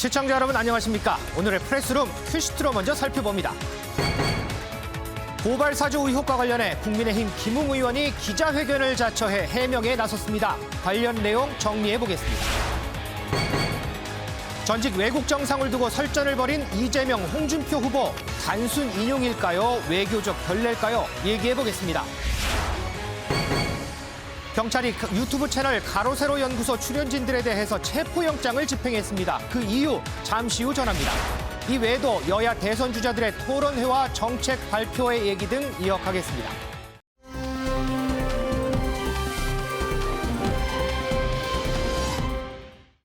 시청자 여러분 안녕하십니까? 오늘의 프레스룸 큐시트로 먼저 살펴봅니다. 고발 사주 의혹과 관련해 국민의힘 김웅 의원이 기자회견을 자처해 해명에 나섰습니다. 관련 내용 정리해 보겠습니다. 전직 외국 정상을 두고 설전을 벌인 이재명, 홍준표 후보 단순 인용일까요? 외교적 결례일까요? 얘기해 보겠습니다. 경찰이 유튜브 채널 가로세로 연구소 출연진들에 대해서 체포영장을 집행했습니다. 그 이유 잠시 후 전합니다. 이 외에도 여야 대선 주자들의 토론회와 정책 발표회 얘기 등 이어가겠습니다.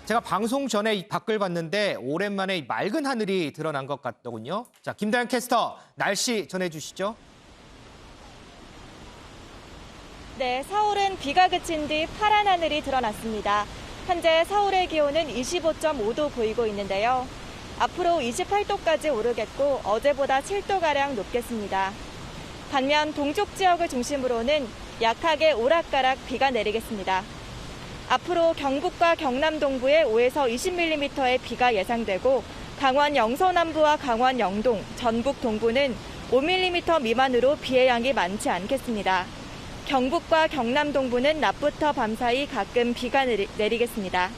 제가 방송 전에 밖을 봤는데 오랜만에 맑은 하늘이 드러난 것 같더군요. 자, 김다현 캐스터 날씨 전해주시죠. 네, 서울은 비가 그친 뒤 파란 하늘이 드러났습니다. 현재 서울의 기온은 25.5도 보이고 있는데요. 앞으로 28도까지 오르겠고 어제보다 7도가량 높겠습니다. 반면 동쪽 지역을 중심으로는 약하게 오락가락 비가 내리겠습니다. 앞으로 경북과 경남 동부에 5에서 20mm의 비가 예상되고 강원 영서남부와 강원 영동, 전북 동부는 5mm 미만으로 비의 양이 많지 않겠습니다. 경북과 경남 동부는 낮부터 밤사이 가끔 비가 내리겠습니다.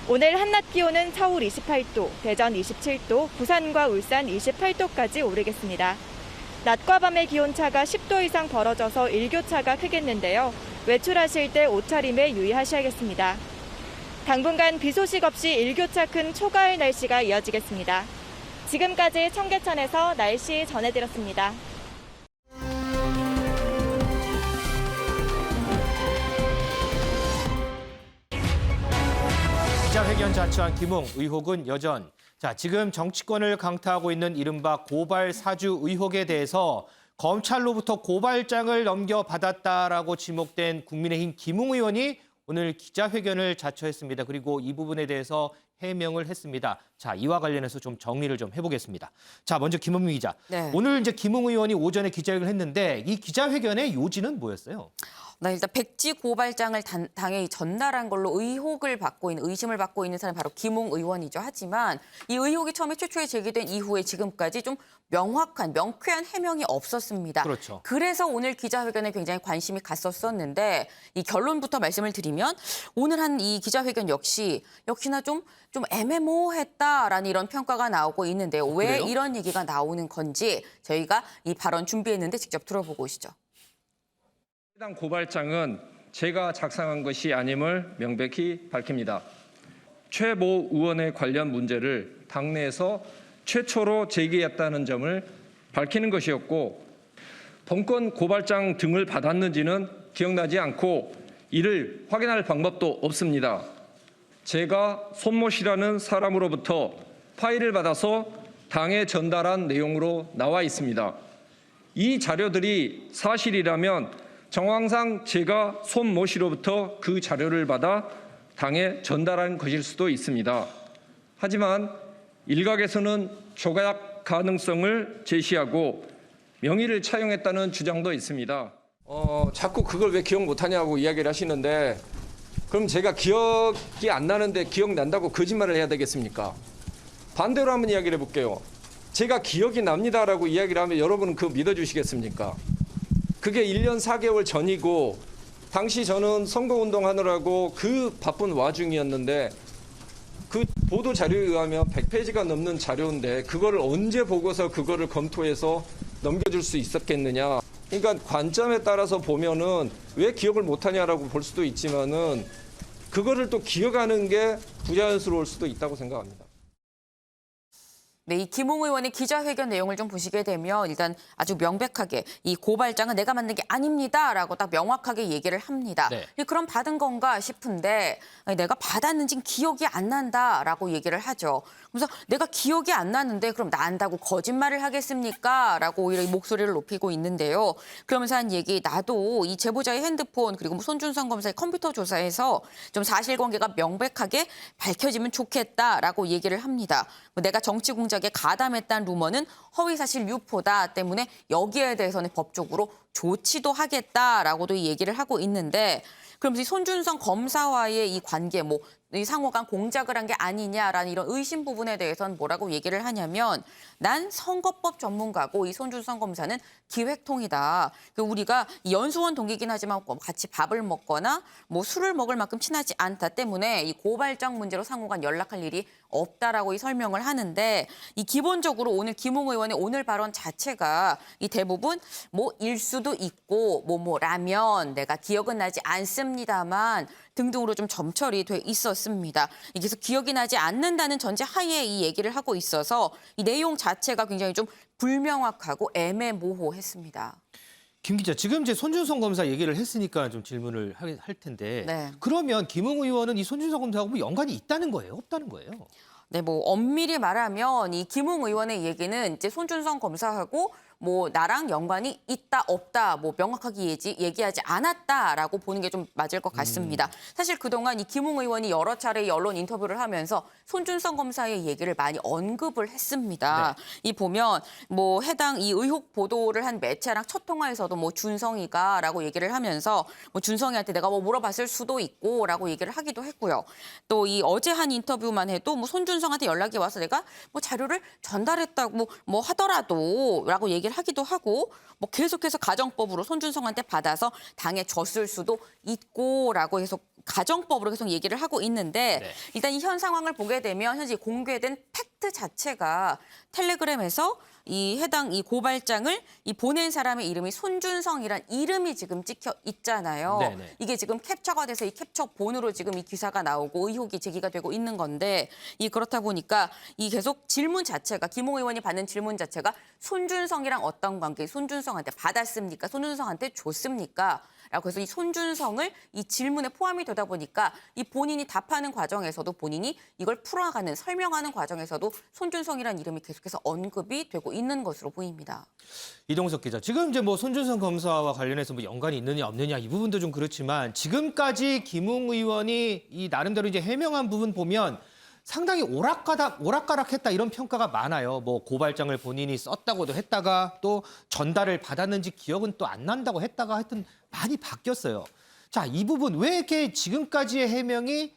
오늘 한낮 기온은 서울 28도, 대전 27도, 부산과 울산 28도까지 오르겠습니다. 낮과 밤의 기온차가 10도 이상 벌어져서 일교차가 크겠는데요. 외출하실 때 옷차림에 유의하셔야겠습니다. 당분간 비 소식 없이 일교차 큰 초가을 날씨가 이어지겠습니다. 지금까지 청계천에서 날씨 전해드렸습니다. 기자회견 자처한 김웅 의혹은 여전. 자, 지금 정치권을 강타하고 있는 이른바 고발 사주 의혹에 대해서 검찰로부터 고발장을 넘겨받았다라고 지목된 국민의힘 김웅 의원이 오늘 기자회견을 자처했습니다. 그리고 이 부분에 대해서 해명을 했습니다. 자, 이와 관련해서 좀 정리를 좀 해보겠습니다. 자, 먼저 김은미 기자. 네. 오늘 이제 김웅 의원이 오전에 기자회견을 했는데 이 기자회견의 요지는 뭐였어요? 네, 일단 백지 고발장을 당에 전달한 걸로 의심을 받고 있는 사람이 바로 김웅 의원이죠. 하지만 이 의혹이 처음에 최초에 제기된 이후에 지금까지 좀 명쾌한 해명이 없었습니다. 그렇죠. 그래서 오늘 기자회견에 굉장히 관심이 갔었는데 이 결론부터 말씀을 드리면 오늘 한 이 기자회견 역시나 좀 애매모호했다라는 이런 평가가 나오고 있는데요. 왜 그래요? 이런 얘기가 나오는 건지 저희가 이 발언 준비했는데 직접 들어보고 오시죠. 해당 고발장은 제가 작성한 것이 아님을 명백히 밝힙니다. 최모 의원의 관련 문제를 당내에서 최초로 제기했다는 점을 밝히는 것이었고 본건 고발장 등을 받았는지는 기억나지 않고 이를 확인할 방법도 없습니다. 제가 손모 씨라는 사람으로부터 파일을 받아서 당에 전달한 내용으로 나와 있습니다. 이 자료들이 사실이라면 정황상 제가 손모 씨로부터 그 자료를 받아 당에 전달한 것일 수도 있습니다. 하지만 일각에서는 조작 가능성을 제시하고 명의를 차용했다는 주장도 있습니다. 자꾸 그걸 왜 기억 못하냐고 이야기를 하시는데 그럼 제가 기억이 안 나는데 기억난다고 거짓말을 해야 되겠습니까? 반대로 한번 이야기를 해볼게요. 제가 기억이 납니다라고 이야기를 하면 여러분은 그거 믿어주시겠습니까? 그게 1년 4개월 전이고 당시 저는 선거운동하느라고 그 바쁜 와중이었는데 그 보도 자료에 의하면 100페이지가 넘는 자료인데 그거를 언제 보고서 그거를 검토해서 넘겨줄 수 있었겠느냐. 그러니까 관점에 따라서 보면은 왜 기억을 못하냐라고 볼 수도 있지만은 그거를 또 기억하는 게 부자연스러울 수도 있다고 생각합니다. 네, 이 김웅 의원의 기자회견 내용을 좀 보시게 되면 일단 아주 명백하게 이 고발장은 내가 만든 게 아닙니다라고 딱 명확하게 얘기를 합니다. 네. 그럼 받은 건가 싶은데 내가 받았는지는 기억이 안 난다라고 얘기를 하죠. 그래서 내가 기억이 안 나는데 그럼 나 안다고 거짓말을 하겠습니까? 라고 오히려 이 목소리를 높이고 있는데요. 그러면서 한 얘기, 나도 이 제보자의 핸드폰 그리고 뭐 손준성 검사의 컴퓨터 조사에서 좀 사실관계가 명백하게 밝혀지면 좋겠다라고 얘기를 합니다. 내가 정치 공작에 가담했다는 루머는 허위사실 유포다 때문에 여기에 대해서는 법적으로 조치도 하겠다라고도 얘기를 하고 있는데 그러면서 이 손준성 검사와의 이 관계, 뭐 이 상호 간 공작을 한 게 아니냐라는 이런 의심 부분에 대해서는 뭐라고 얘기를 하냐면 난 선거법 전문가고 이 손준성 검사는 기획통이다. 우리가 연수원 동기긴 하지만 같이 밥을 먹거나 뭐 술을 먹을 만큼 친하지 않다 때문에 이 고발장 문제로 상호 간 연락할 일이 없다라고 이 설명을 하는데 이 기본적으로 오늘 김웅 의원의 오늘 발언 자체가 이 대부분 뭐 일 수도 있고 뭐라면 내가 기억은 나지 않습니다만 등등으로 좀 점철이 돼 있었습니다. 그래서 기억이 나지 않는다는 전제 하에 이 얘기를 하고 있어서 이 내용 자체가 굉장히 좀 불명확하고 애매모호했습니다. 김 기자, 지금 이제 손준성 검사 얘기를 했으니까 좀 질문을 할 텐데 네. 그러면 김웅 의원은 이 손준성 검사하고 뭐 연관이 있다는 거예요? 없다는 거예요? 네, 뭐 엄밀히 말하면 이 김웅 의원의 얘기는 이제 손준성 검사하고 뭐 나랑 연관이 있다 없다 뭐 명확하게 얘기하지 않았다라고 보는 게 좀 맞을 것 같습니다. 사실 그동안 이 김웅 의원이 여러 차례 언론 인터뷰를 하면서 손준성 검사의 얘기를 많이 언급을 했습니다. 이 보면 뭐 해당 이 의혹 보도를 한 매체랑 첫 통화에서도 뭐 준성이가라고 얘기를 하면서 뭐 준성이한테 내가 뭐 물어봤을 수도 있고라고 얘기를 하기도 했고요. 또 이 어제 한 인터뷰만 해도 뭐 손준성한테 연락이 와서 내가 뭐 자료를 전달했다고 뭐 하더라도라고 얘기를 하기도 하고 뭐 계속해서 가정법으로 손준성한테 받아서 당에 줬을 수도 있고라고 계속 가정법으로 계속 얘기를 하고 있는데 일단 이 현 상황을 보게 되면 현재 공개된 팩트 자체가 텔레그램에서 이 해당 이 고발장을 이 보낸 사람의 이름이 손준성이란 이름이 지금 찍혀 있잖아요. 네네. 이게 지금 캡처가 돼서 이 캡처본으로 지금 이 기사가 나오고 의혹이 제기가 되고 있는 건데 이 그렇다 보니까 이 계속 질문 자체가 김웅 의원이 받는 질문 자체가 손준성이랑 어떤 관계, 손준성한테 받았습니까? 손준성한테 줬습니까? 라고 해서 이 손준성을 이 질문에 포함이 되다 보니까 이 본인이 답하는 과정에서도 본인이 이걸 풀어가는 설명하는 과정에서도 손준성이라는 이름이 계속해서 언급이 되고 있는 것으로 보입니다. 이동석 기자, 지금 이제 뭐 손준성 검사와 관련해서 뭐 연관이 있느냐 없느냐 이 부분도 좀 그렇지만 지금까지 김웅 의원이 이 나름대로 이제 해명한 부분 보면 상당히 오락가락했다 이런 평가가 많아요. 뭐 고발장을 본인이 썼다고도 했다가 또 전달을 받았는지 기억은 또 안 난다고 했다가 하여튼 많이 바뀌었어요. 자, 이 부분 왜 이렇게 지금까지의 해명이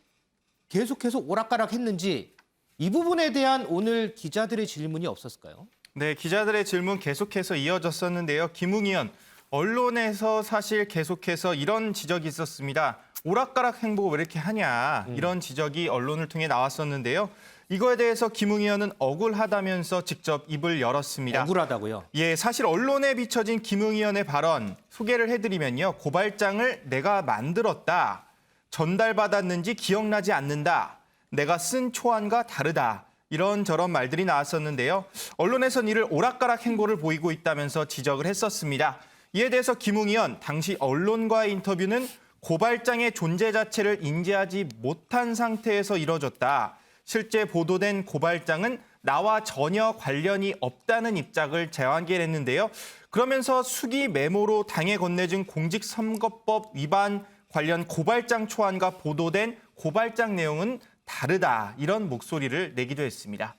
계속해서 오락가락했는지 이 부분에 대한 오늘 기자들의 질문이 없었을까요? 네, 기자들의 질문 계속해서 이어졌었는데요. 김웅 의원, 언론에서 사실 계속해서 이런 지적이 있었습니다. 오락가락 행보 왜 이렇게 하냐 이런 지적이 언론을 통해 나왔었는데요. 이거에 대해서 김웅 의원은 억울하다면서 직접 입을 열었습니다. 억울하다고요? 예, 사실 언론에 비춰진 김웅 의원의 발언 소개를 해드리면요. 고발장을 내가 만들었다. 전달받았는지 기억나지 않는다. 내가 쓴 초안과 다르다. 이런저런 말들이 나왔었는데요. 언론에선 이를 오락가락 행보를 보이고 있다면서 지적을 했었습니다. 이에 대해서 김웅 의원, 당시 언론과의 인터뷰는 고발장의 존재 자체를 인지하지 못한 상태에서 이뤄졌다. 실제 보도된 고발장은 나와 전혀 관련이 없다는 입장을 재확인했는데요. 그러면서 수기 메모로 당에 건네준 공직선거법 위반 관련 고발장 초안과 보도된 고발장 내용은 다르다. 이런 목소리를 내기도 했습니다.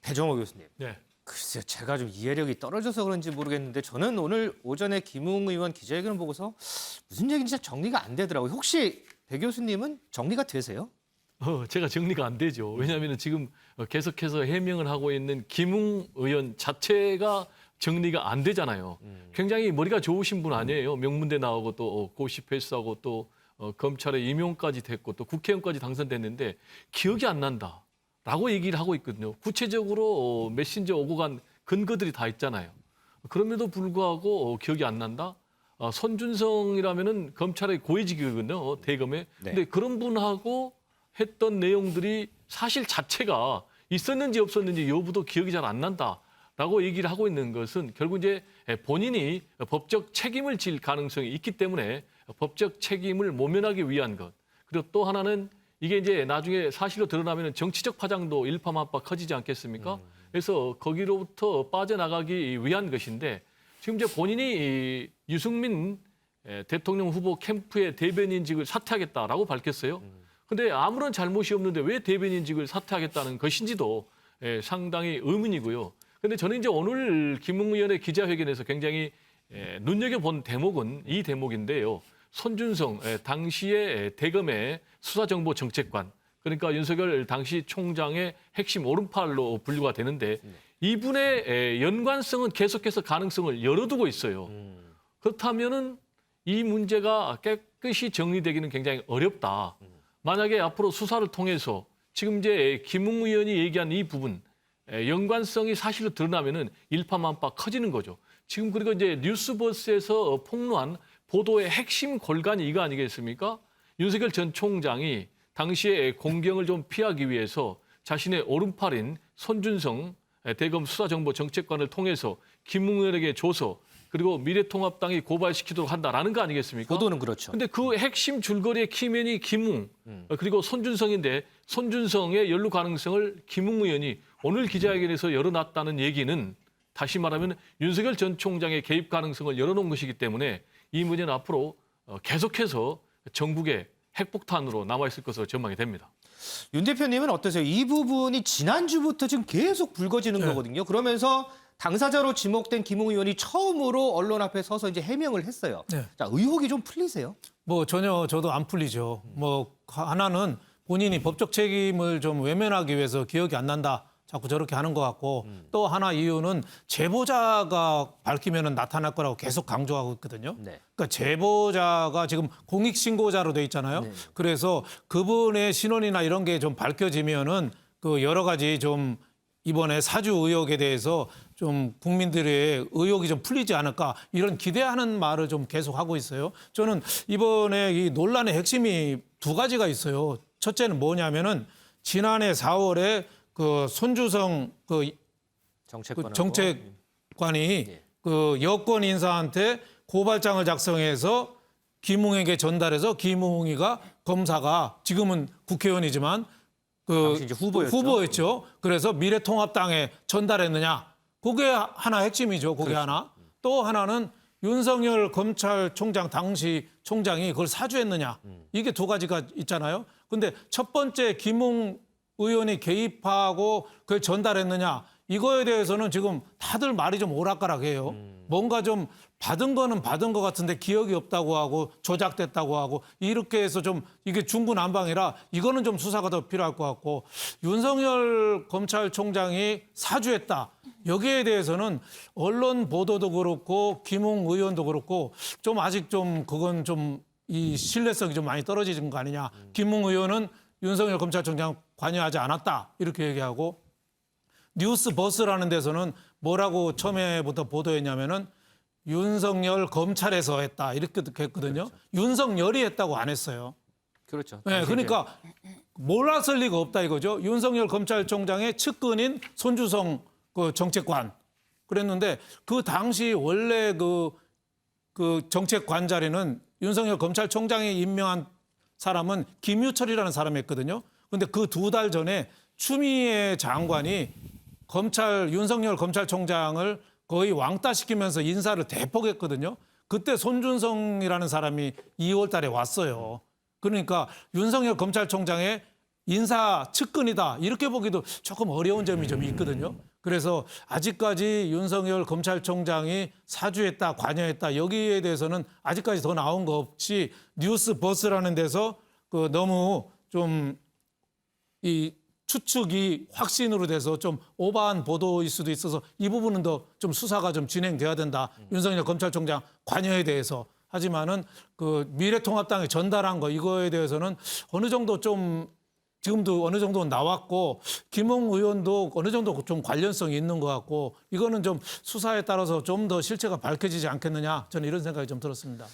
배정호 교수님. 네. 글쎄요, 제가 좀 이해력이 떨어져서 그런지 모르겠는데 저는 오늘 오전에 김웅 의원 기자회견을 보고서 무슨 얘기인지 정리가 안 되더라고요. 혹시 배 교수님은 정리가 되세요? 제가 정리가 안 되죠. 왜냐하면 지금 계속해서 해명을 하고 있는 김웅 의원 자체가 정리가 안 되잖아요. 굉장히 머리가 좋으신 분 아니에요. 명문대 나오고 또 고시 패스하고 또 검찰에 임용까지 됐고 또 국회의원까지 당선됐는데 기억이 안 난다라고 얘기를 하고 있거든요. 구체적으로 메신저 오고 간 근거들이 다 있잖아요. 그럼에도 불구하고 기억이 안 난다? 손준성이라면은 검찰의 고위직이거든요. 대검에. 근데 그런 분하고 했던 내용들이 사실 자체가 있었는지 없었는지 여부도 기억이 잘 안 난다라고 얘기를 하고 있는 것은 결국 이제 본인이 법적 책임을 질 가능성이 있기 때문에 법적 책임을 모면하기 위한 것. 그리고 또 하나는 이게 이제 나중에 사실로 드러나면 정치적 파장도 일파만파 커지지 않겠습니까? 그래서 거기로부터 빠져나가기 위한 것인데 지금 이제 본인이 유승민 대통령 후보 캠프의 대변인직을 사퇴하겠다라고 밝혔어요. 근데 아무런 잘못이 없는데 왜 대변인직을 사퇴하겠다는 것인지도 상당히 의문이고요. 근데 저는 이제 오늘 김웅 의원의 기자회견에서 굉장히 눈여겨본 대목은 이 대목인데요. 손준성 당시의 대검의 수사정보정책관 그러니까 윤석열 당시 총장의 핵심 오른팔로 분류가 되는데 이분의 연관성은 계속해서 가능성을 열어두고 있어요. 그렇다면은 이 문제가 깨끗이 정리되기는 굉장히 어렵다. 만약에 앞으로 수사를 통해서 지금 이제 김웅 의원이 얘기한 이 부분 연관성이 사실로 드러나면은 일파만파 커지는 거죠. 지금 그리고 이제 뉴스버스에서 폭로한 보도의 핵심 골간이 이거 아니겠습니까? 윤석열 전 총장이 당시에 공경을 좀 피하기 위해서 자신의 오른팔인 손준성 대검 수사정보정책관을 통해서 김웅 의원에게 줘서 그리고 미래통합당이 고발시키도록 한다라는 거 아니겠습니까? 보도는 그렇죠. 근데 그 핵심 줄거리의 키맨이 김웅 그리고 손준성인데 손준성의 연루 가능성을 김웅 의원이 오늘 기자회견에서 열어놨다는 얘기는 다시 말하면 윤석열 전 총장의 개입 가능성을 열어놓은 것이기 때문에 이 문제는 앞으로 계속해서 전국의 핵폭탄으로 남아있을 것으로 전망이 됩니다. 윤 대표님은 어떠세요? 이 부분이 지난주부터 지금 계속 불거지는 거거든요. 그러면서 당사자로 지목된 김웅 의원이 처음으로 언론 앞에 서서 이제 해명을 했어요. 네. 자, 의혹이 좀 풀리세요? 뭐 전혀 저도 안 풀리죠. 뭐 하나는 본인이 법적 책임을 좀 외면하기 위해서 기억이 안 난다. 자꾸 저렇게 하는 것 같고 또 하나 이유는 제보자가 밝히면 나타날 거라고 계속 강조하고 있거든요. 네. 그러니까 제보자가 지금 공익신고자로 돼 있잖아요. 네. 그래서 그분의 신원이나 이런 게 좀 밝혀지면은 그 여러 가지 좀 이번에 사주 의혹에 대해서 좀 국민들의 의혹이 좀 풀리지 않을까 이런 기대하는 말을 좀 계속 하고 있어요. 저는 이번에 이 논란의 핵심이 두 가지가 있어요. 첫째는 뭐냐면은 지난해 4월에 그 손주성 정책관이 그 여권 인사한테 고발장을 작성해서 김웅에게 전달해서 김웅이가 검사가 지금은 국회의원이지만 당시 이제 후보였죠. 그래서 미래통합당에 전달했느냐. 그게 하나 핵심이죠. 그게 하나. 또 하나는 윤석열 검찰총장 당시 총장이 그걸 사주했느냐. 이게 두 가지가 있잖아요. 근데 첫 번째 김웅 의원이 개입하고 그걸 전달했느냐. 이거에 대해서는 지금 다들 말이 좀 오락가락해요. 뭔가 좀 받은 거는 받은 것 같은데 기억이 없다고 하고 조작됐다고 하고 이렇게 해서 좀 이게 중구난방이라 이거는 좀 수사가 더 필요할 것 같고 윤석열 검찰총장이 사주했다. 여기에 대해서는 언론 보도도 그렇고 김웅 의원도 그렇고 좀 아직 좀 그건 좀 이 신뢰성이 좀 많이 떨어지는 거 아니냐. 김웅 의원은 윤석열 검찰총장 관여하지 않았다. 이렇게 얘기하고 뉴스버스라는 데서는 뭐라고 처음에부터 보도했냐면은 윤석열 검찰에서 했다. 이렇게 했거든요. 그렇죠. 윤석열이 했다고 안 했어요. 그렇죠. 네, 그러니까 몰랐을 리가 없다 이거죠. 윤석열 검찰총장의 측근인 손주성 그 정책관 그랬는데 그 당시 원래 그 정책관 자리는 윤석열 검찰총장이 임명한 사람은 김유철이라는 사람이었거든요. 근데 그 두 달 전에 추미애 장관이 윤석열 검찰총장을 거의 왕따시키면서 인사를 대폭했거든요. 그때 손준성이라는 사람이 2월 달에 왔어요. 그러니까 윤석열 검찰총장의 인사 측근이다. 이렇게 보기도 조금 어려운 점이 좀 있거든요. 그래서 아직까지 윤석열 검찰총장이 사주했다, 관여했다. 여기에 대해서는 아직까지 더 나온 거 없이 뉴스버스라는 데서 그 너무 좀 이 추측이 확신으로 돼서 좀 오버한 보도일 수도 있어서 이 부분은 더 좀 수사가 좀 진행돼야 된다. 윤석열 검찰총장 관여에 대해서. 하지만은 그 미래통합당에 전달한 거 이거에 대해서는 어느 정도 좀 지금도 어느 정도 나왔고 김웅 의원도 어느 정도 좀 관련성이 있는 것 같고 이거는 좀 수사에 따라서 좀 더 실체가 밝혀지지 않겠느냐 저는 이런 생각이 좀 들었습니다.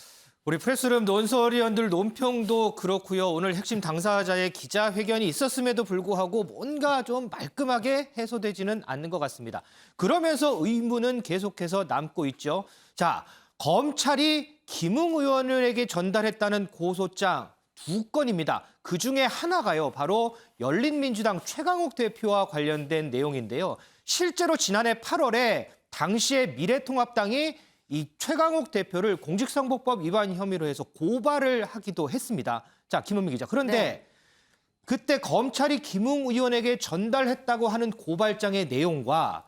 우리 프레스룸 논설위원들 논평도 그렇고요. 오늘 핵심 당사자의 기자회견이 있었음에도 불구하고 뭔가 좀 말끔하게 해소되지는 않는 것 같습니다. 그러면서 의문은 계속해서 남고 있죠. 자, 검찰이 김웅 의원에게 전달했다는 고소장 2건입니다. 그중에 하나가요. 바로 열린민주당 최강욱 대표와 관련된 내용인데요. 실제로 지난해 8월에 당시에 미래통합당이 이 최강욱 대표를 공직선거법 위반 혐의로 해서 고발을 하기도 했습니다. 자, 김은미 기자. 그런데 네. 그때 검찰이 김웅 의원에게 전달했다고 하는 고발장의 내용과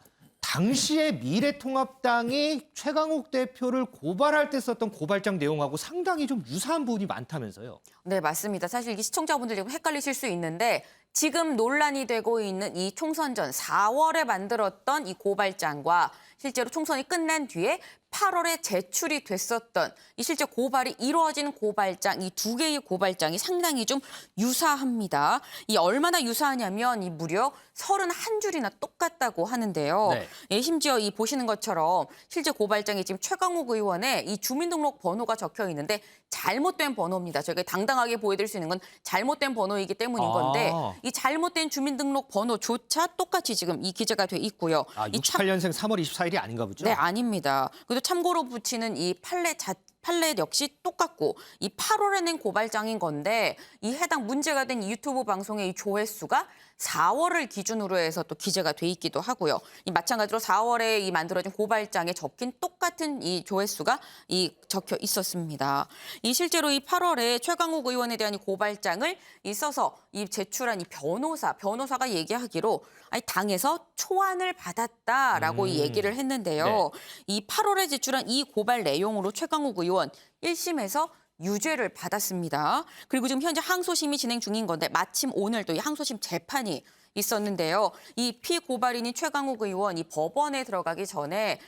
당시에 미래통합당이 최강욱 대표를 고발할 때 썼던 고발장 내용하고 상당히 좀 유사한 부분이 많다면서요. 네, 맞습니다. 사실 이게 시청자분들이 좀 헷갈리실 수 있는데 지금 논란이 되고 있는 이 총선 전 4월에 만들었던 이 고발장과 실제로 총선이 끝난 뒤에 8월에 제출이 됐었던 이 실제 고발이 이루어진 고발장, 이 두 개의 고발장이 상당히 좀 유사합니다. 이 얼마나 유사하냐면 이 무려 31줄이나 똑같다고 하는데요. 네. 예, 심지어 이 보시는 것처럼 실제 고발장에 지금 최강욱 의원의 이 주민등록 번호가 적혀 있는데 잘못된 번호입니다. 저희가 당당하게 보여드릴 수 있는 건 잘못된 번호이기 때문인 건데 이 잘못된 주민등록 번호조차 똑같이 지금 이 기재가 돼 있고요. 아, 68년생 3월 24일이 아닌가 보죠? 네, 아닙니다. 그래도 참고로 붙이는 이 판례 역시 똑같고 이 8월에 낸 고발장인 건데 이 해당 문제가 된 이 유튜브 방송의 이 조회수가 4월을 기준으로 해서 또 기재가 돼 있기도 하고요. 이 마찬가지로 4월에 이 만들어진 고발장에 적힌 똑같은 이 조회수가 이 적혀 있었습니다. 이 실제로 이 8월에 최강욱 의원에 대한 이 고발장을 이 써서 이 제출한 이 변호사가 얘기하기로 아니 당에서 초안을 받았다라고 이 얘기를 했는데요. 네. 이 8월에 제출한 이 고발 내용으로 최강욱 의원 1심에서 유죄를 받았습니다. 그리고 지금 현재 항소심이 진행 중인 건데 마침 오늘도 이 항소심 재판이 있었는데요. 이 피고발인인 최강욱 의원 이 법원에 들어가기 전에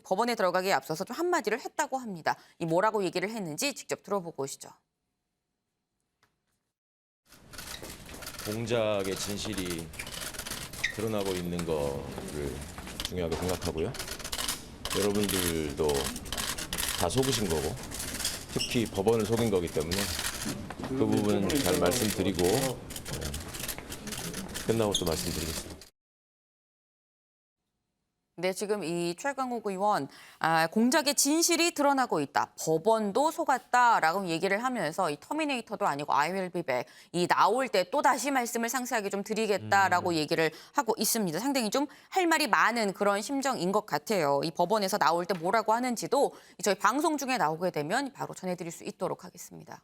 법원에 들어가기에 앞서서 좀 한마디를 했다고 합니다. 이 뭐라고 얘기를 했는지 직접 들어보고 오시죠. 공작의 진실이 드러나고 있는 거를 중요하게 생각하고요. 여러분들도 다 속으신 거고 특히 법원을 속인 거기 때문에 그 부분 잘 말씀드리고 끝나고 또 말씀드리겠습니다. 네, 지금 이 최강욱 의원 공작의 진실이 드러나고 있다. 법원도 속았다라고 얘기를 하면서 이 터미네이터도 아니고 I will be back. 이 나올 때 또 다시 말씀을 상세하게 좀 드리겠다라고 얘기를 하고 있습니다. 상당히 좀 할 말이 많은 그런 심정인 것 같아요. 이 법원에서 나올 때 뭐라고 하는지도 저희 방송 중에 나오게 되면 바로 전해드릴 수 있도록 하겠습니다.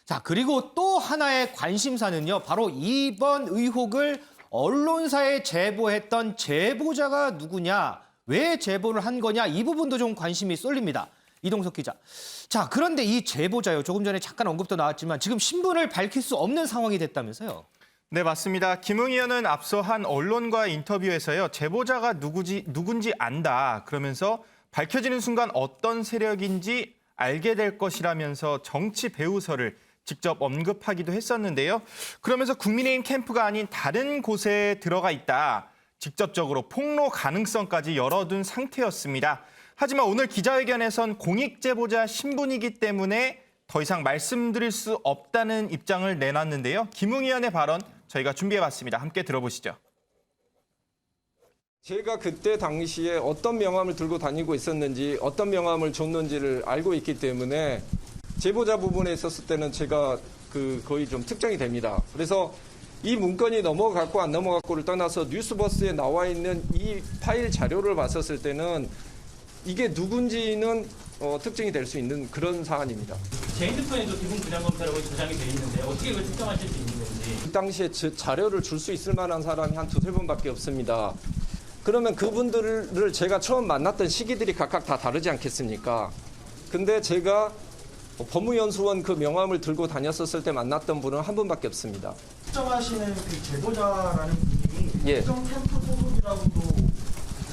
자, 그리고 또 하나의 관심사는요. 바로 이번 의혹을 언론사에 제보했던 제보자가 누구냐, 왜 제보를 한 거냐, 이 부분도 좀 관심이 쏠립니다. 이동석 기자. 자, 그런데 이 제보자요. 조금 전에 잠깐 언급도 나왔지만 지금 신분을 밝힐 수 없는 상황이 됐다면서요. 네, 맞습니다. 김웅 의원은 앞서 한 언론과 인터뷰에서요. 제보자가 누군지 안다. 그러면서 밝혀지는 순간 어떤 세력인지 알게 될 것이라면서 정치 배우설을 직접 언급하기도 했었는데요. 그러면서 국민의힘 캠프가 아닌 다른 곳에 들어가 있다. 직접적으로 폭로 가능성까지 열어둔 상태였습니다. 하지만 오늘 기자회견에선 공익제보자 신분이기 때문에 더 이상 말씀드릴 수 없다는 입장을 내놨는데요. 김웅 의원의 발언 저희가 준비해봤습니다. 함께 들어보시죠. 제가 그때 당시에 어떤 명함을 들고 다니고 있었는지 어떤 명함을 줬는지를 알고 있기 때문에 제보자 부분에 있었을 때는 제가 거의 좀 특정이 됩니다. 그래서 이 문건이 넘어갔고 안 넘어갔고를 떠나서 뉴스버스에 나와 있는 이 파일 자료를 봤었을 때는 이게 누군지는 특정이 될 수 있는 그런 사안입니다. 제 핸드폰에도 기본 부장검사라고 저장이 돼 있는데 어떻게 그걸 특정하실 수 있는 건지. 그 당시에 자료를 줄 수 있을 만한 사람이 한 두세 분밖에 없습니다. 그러면 그분들을 제가 처음 만났던 시기들이 각각 다 다르지 않겠습니까? 근데 제가 법무연수원 그 명함을 들고 다녔었을 때 만났던 분은 한 분밖에 없습니다. 특정하시는 그 제보자라는 분이 예. 특정 캠프 소속이라고도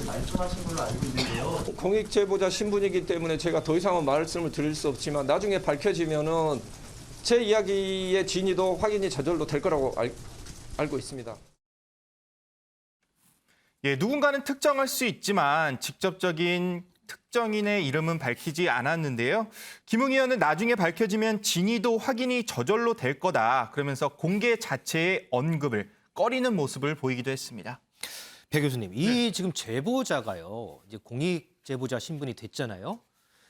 말씀하신 걸로 알고 있는데요. 공익제보자 신분이기 때문에 제가 더 이상은 말씀을 드릴 수 없지만 나중에 밝혀지면은 제 이야기의 진위도 확인이 저절로 될 거라고 알고 있습니다. 예, 누군가는 특정할 수 있지만 직접적인 특정인의 이름은 밝히지 않았는데요. 김웅 의원은 나중에 밝혀지면 진위도 확인이 저절로 될 거다. 그러면서 공개 자체의 언급을 꺼리는 모습을 보이기도 했습니다. 배 교수님, 이 지금 제보자가요. 이제 공익 제보자 신분이 됐잖아요.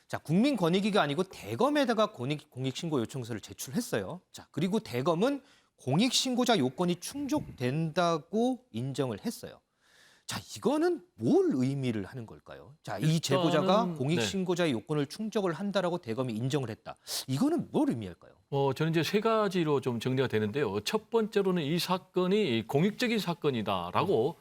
자, 국민권익위가 아니고 대검에다가 공익신고 요청서를 제출했어요. 자, 그리고 대검은 공익신고자 요건이 충족된다고 인정을 했어요. 자, 이거는 뭘 의미를 하는 걸까요? 자, 이 제보자가 공익신고자의 요건을 충족을 한다라고 대검이 인정을 했다. 이거는 뭘 의미할까요? 저는 이제 세 가지로 좀 정리가 되는데요. 첫 번째로는 이 사건이 공익적인 사건이다라고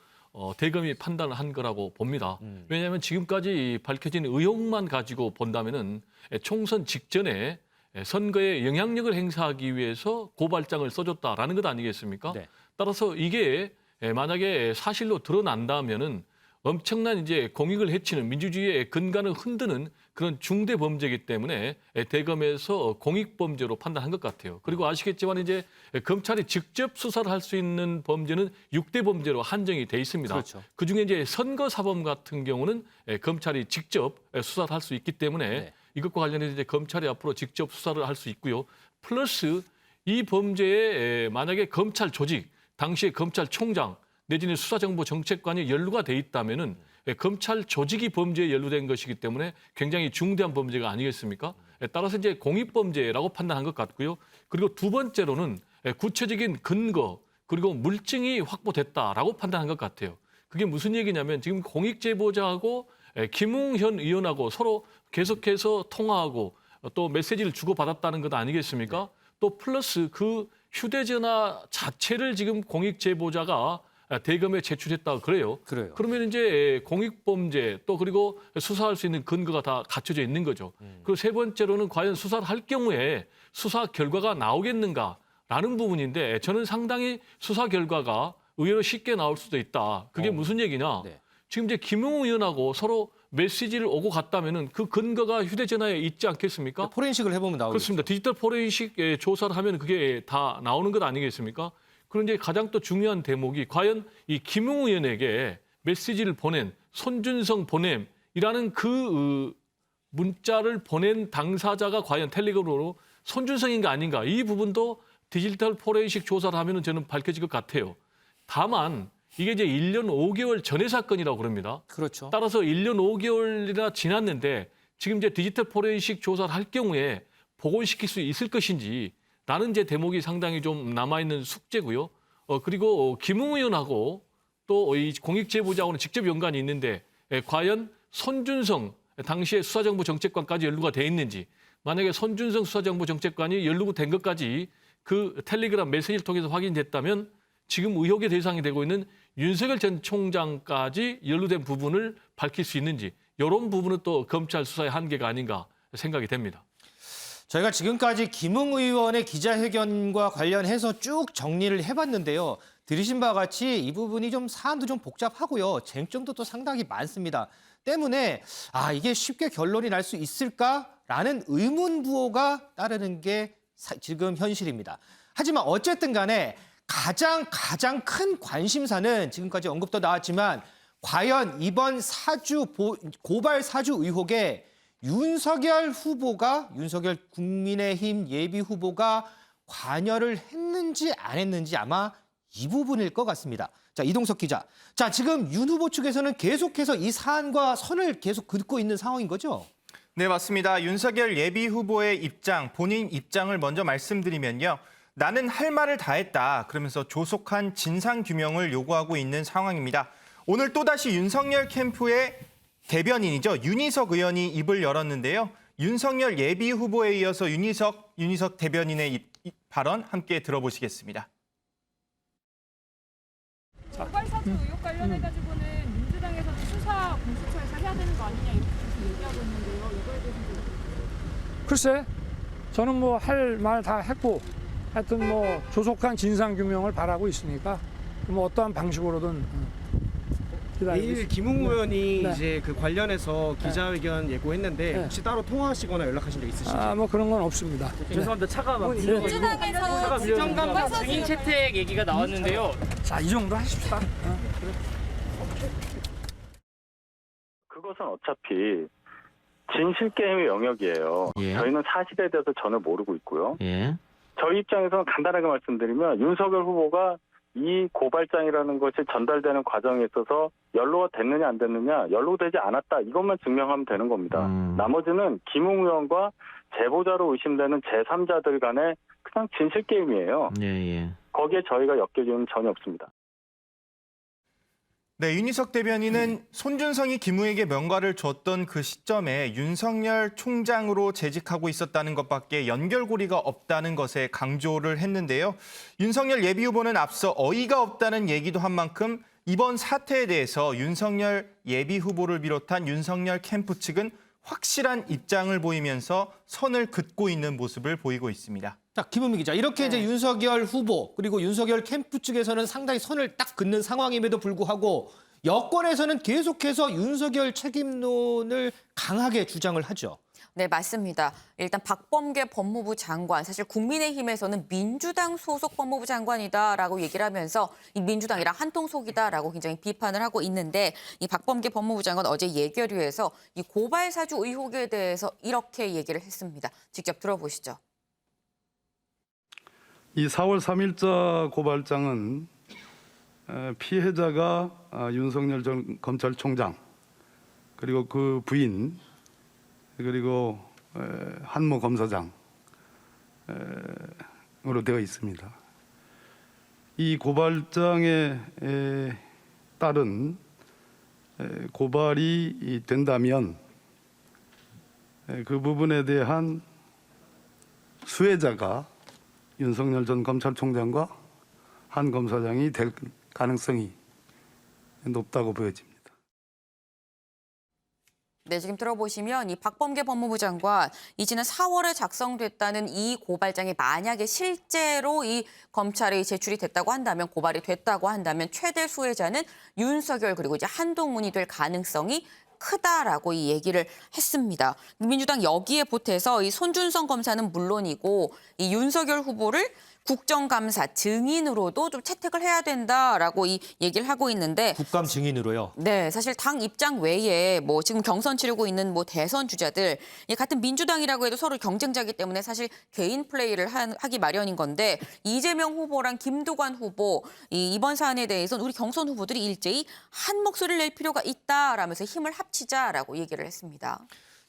대검이 판단을 한 거라고 봅니다. 왜냐하면 지금까지 밝혀진 의혹만 가지고 본다면은 총선 직전에 선거에 영향력을 행사하기 위해서 고발장을 써줬다라는 것 아니겠습니까? 네. 따라서 이게 만약에 사실로 드러난다면은 엄청난 이제 공익을 해치는 민주주의의 근간을 흔드는 그런 중대 범죄이기 때문에 대검에서 공익 범죄로 판단한 것 같아요. 그리고 아시겠지만 이제 검찰이 직접 수사를 할 수 있는 범죄는 6대 범죄로 한정이 돼 있습니다. 그렇죠. 그중에 이제 선거 사범 같은 경우는 검찰이 직접 수사를 할 수 있기 때문에 네. 이것과 관련해서 이제 검찰이 앞으로 직접 수사를 할 수 있고요. 플러스 이 범죄에 만약에 검찰 조직, 당시에 검찰총장 내지는 수사정보정책관이 연루가 돼 있다면은 검찰 조직이 범죄에 연루된 것이기 때문에 굉장히 중대한 범죄가 아니겠습니까? 따라서 이제 공익범죄라고 판단한 것 같고요. 그리고 두 번째로는 구체적인 근거 그리고 물증이 확보됐다라고 판단한 것 같아요. 그게 무슨 얘기냐면 지금 공익제보자하고 김웅현 의원하고 서로 계속해서 통화하고 또 메시지를 주고받았다는 것 아니겠습니까? 또 플러스 그 휴대전화 자체를 지금 공익제보자가 대검에 제출했다고 그래요. 그래요. 그러면 이제 공익범죄 또 그리고 수사할 수 있는 근거가 다 갖춰져 있는 거죠. 그리고 세 번째로는 과연 수사를 할 경우에 수사 결과가 나오겠는가라는 부분인데 저는 상당히 수사 결과가 의외로 쉽게 나올 수도 있다. 그게 무슨 얘기냐? 네. 지금 이제 김웅 의원하고 서로 메시지를 오고 갔다면은 그 근거가 휴대전화에 있지 않겠습니까? 포렌식을 해보면 나오죠. 그렇습니다. 디지털 포렌식 조사를 하면 그게 다 나오는 것 아니겠습니까? 그런데 가장 또 중요한 대목이 과연 이 김웅 의원에게 메시지를 보낸 손준성 보냄이라는 그 문자를 보낸 당사자가 과연 텔레그램으로 손준성인가 아닌가 이 부분도 디지털 포렌식 조사를 하면 저는 밝혀질 것 같아요. 다만 이게 이제 1년 5개월 전의 사건이라고 그럽니다. 그렇죠. 따라서 1년 5개월이나 지났는데 지금 이제 디지털 포렌식 조사를 할 경우에 복원시킬 수 있을 것인지 라는 이제 대목이 상당히 좀 남아있는 숙제고요. 그리고 김웅 의원하고 또 이 공익제보자하고는 직접 연관이 있는데 과연 손준성 당시에 수사정보정책관까지 연루가 돼 있는지 만약에 손준성 수사정보정책관이 연루된 것까지 그 텔레그램 메시지를 통해서 확인됐다면 지금 의혹의 대상이 되고 있는 윤석열 전 총장까지 연루된 부분을 밝힐 수 있는지 이런 부분은 또 검찰 수사의 한계가 아닌가 생각이 됩니다. 저희가 지금까지 김웅 의원의 기자회견과 관련해서 쭉 정리를 해봤는데요. 들으신 바와 같이 이 부분이 좀 사안도 좀 복잡하고요. 쟁점도 또 상당히 많습니다. 때문에 이게 쉽게 결론이 날 수 있을까라는 의문부호가 따르는 게 지금 현실입니다. 하지만 어쨌든 간에 가장 큰 관심사는 지금까지 언급도 나왔지만 과연 이번 고발 사주 의혹에 윤석열 국민의힘 예비 후보가 관여를 했는지 안 했는지 아마 이 부분일 것 같습니다. 자, 이동석 기자. 자, 지금 윤 후보 측에서는 계속해서 이 사안과 선을 계속 긋고 있는 상황인 거죠? 네, 맞습니다. 윤석열 예비 후보의 본인 입장을 먼저 말씀드리면요. 나는 할 말을 다 했다. 그러면서 조속한 진상규명을 요구하고 있는 상황입니다. 오늘 또다시 윤석열 캠프의 대변인이죠. 윤희석 의원이 입을 열었는데요. 윤석열 예비 후보에 이어서 윤희석 대변인의 발언 함께 들어보시겠습니다. 고발 사주 의혹 관련해가지고는 민주당에서는 수사 공수처에서 해야 되는 거 아니냐 이렇게 계속 얘기하고 있는데요. 이거에 대해서 글쎄, 저는 뭐 할 말 다 했고 하여튼 뭐 조속한 진상규명을 바라고 있으니까 뭐 어떠한 방식으로든 내일 김웅 의원이 네. 이제 그 관련해서 기자회견 예고했는데 혹시 따로 통화하시거나 연락하신 적 있으신지? 뭐 그런 건 없습니다. 죄송합니다. 차가 막 민주당에서 국정감사 증인 채택 얘기가 나왔는데요. 자, 이 정도 하십시다. 그것은 어차피 진실 게임의 영역이에요. 저희는 사실에 대해서 전혀 모르고 있고요. 저희 입장에서는 간단하게 말씀드리면 윤석열 후보가 이 고발장이라는 것이 전달되는 과정에 있어서 연루가 됐느냐 안 됐느냐, 연루되지 않았다 이것만 증명하면 되는 겁니다. 나머지는 김웅 의원과 제보자로 의심되는 제3자들 간의 그냥 진실 게임이에요. 거기에 저희가 엮일 이유는 전혀 없습니다. 네, 윤희석 대변인은 손준성이 김우에게 명과를 줬던 그 시점에 윤석열 총장으로 재직하고 있었다는 것밖에 연결고리가 없다는 것에 강조를 했는데요. 윤석열 예비 후보는 앞서 어이가 없다는 얘기도 한 만큼 이번 사태에 대해서 윤석열 예비 후보를 비롯한 윤석열 캠프 측은 확실한 입장을 보이면서 선을 긋고 있는 모습을 보이고 있습니다. 자, 김은미 기자. 이렇게 이제 윤석열 후보 그리고 윤석열 캠프 측에서는 상당히 선을 딱 긋는 상황임에도 불구하고 여권에서는 계속해서 윤석열 책임론을 강하게 주장을 하죠. 네, 맞습니다. 일단 박범계 법무부 장관, 사실 국민의힘에서는 민주당 소속 법무부 장관이다라고 얘기를 하면서 이 민주당이랑 한통속이다라고 굉장히 비판을 하고 있는데 이 박범계 법무부 장관 어제 예결위에서 이 고발 사주 의혹에 대해서 이렇게 얘기를 했습니다. 직접 들어보시죠. 이 4월 3일자 고발장은 피해자가 윤석열 전 검찰총장 그리고 그 부인 그리고 한모 검사장으로 되어 있습니다. 이 고발장에 따른 고발이 된다면 그 부분에 대한 수혜자가 윤석열 전 검찰총장과 한 검사장이 될 가능성이 높다고 보여집니다. 네, 지금 들어보시면 이 박범계 법무부 장관 이 지난 4월에 작성됐다는 이 고발장이 만약에 실제로 이 검찰에 제출이 됐다고 한다면 고발이 됐다고 한다면 최대 수혜자는 윤석열 그리고 이제 한동훈이 될 가능성이 크다라고 이 얘기를 했습니다. 민주당 여기에 보태서 이 손준성 검사는 물론이고 이 윤석열 후보를 국정감사 증인으로도 좀 채택을 해야 된다라고 이 얘기를 하고 있는데 국감 증인으로요. 네, 사실 당 입장 외에 뭐 지금 경선 치르고 있는 뭐 대선 주자들 이 같은 민주당이라고 해도 서로 경쟁자이기 때문에 사실 개인 플레이를 하기 마련인 건데 이재명 후보랑 김두관 후보 이번 사안에 대해서는 우리 경선 후보들이 일제히 한 목소리를 낼 필요가 있다라면서 힘을 합치자라고 얘기를 했습니다.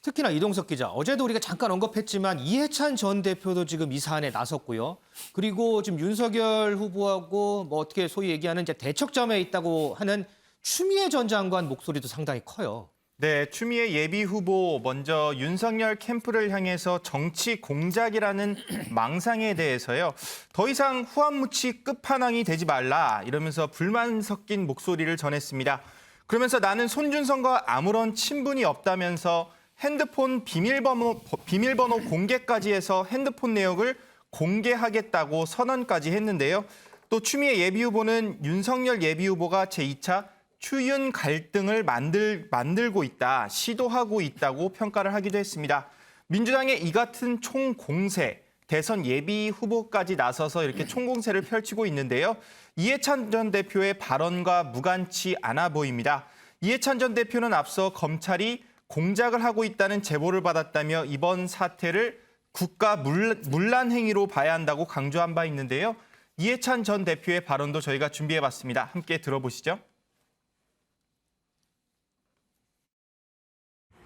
특히나 이동석 기자, 어제도 우리가 잠깐 언급했지만 이해찬 전 대표도 지금 이 사안에 나섰고요. 그리고 지금 윤석열 후보하고 뭐 어떻게 소위 얘기하는 이제 대척점에 있다고 하는 추미애 전 장관 목소리도 상당히 커요. 네, 추미애 예비 후보 먼저 윤석열 캠프를 향해서 정치 공작이라는 망상에 대해서요. 더 이상 후한무치 끝판왕이 되지 말라 이러면서 불만 섞인 목소리를 전했습니다. 그러면서 나는 손준성과 아무런 친분이 없다면서 핸드폰 비밀번호 공개까지 해서 핸드폰 내역을 공개하겠다고 선언까지 했는데요. 또 추미애 예비 후보는 윤석열 예비 후보가 제2차 추윤 갈등을 만들고 있다, 시도하고 있다고 평가를 하기도 했습니다. 민주당의 이 같은 총공세, 대선 예비 후보까지 나서서 이렇게 총공세를 펼치고 있는데요. 이해찬 전 대표의 발언과 무관치 않아 보입니다. 이해찬 전 대표는 앞서 검찰이 공작을 하고 있다는 제보를 받았다며 이번 사태를 국가 문란 행위로 봐야 한다고 강조한 바 있는데요. 이해찬 전 대표의 발언도 저희가 준비해봤습니다. 함께 들어보시죠.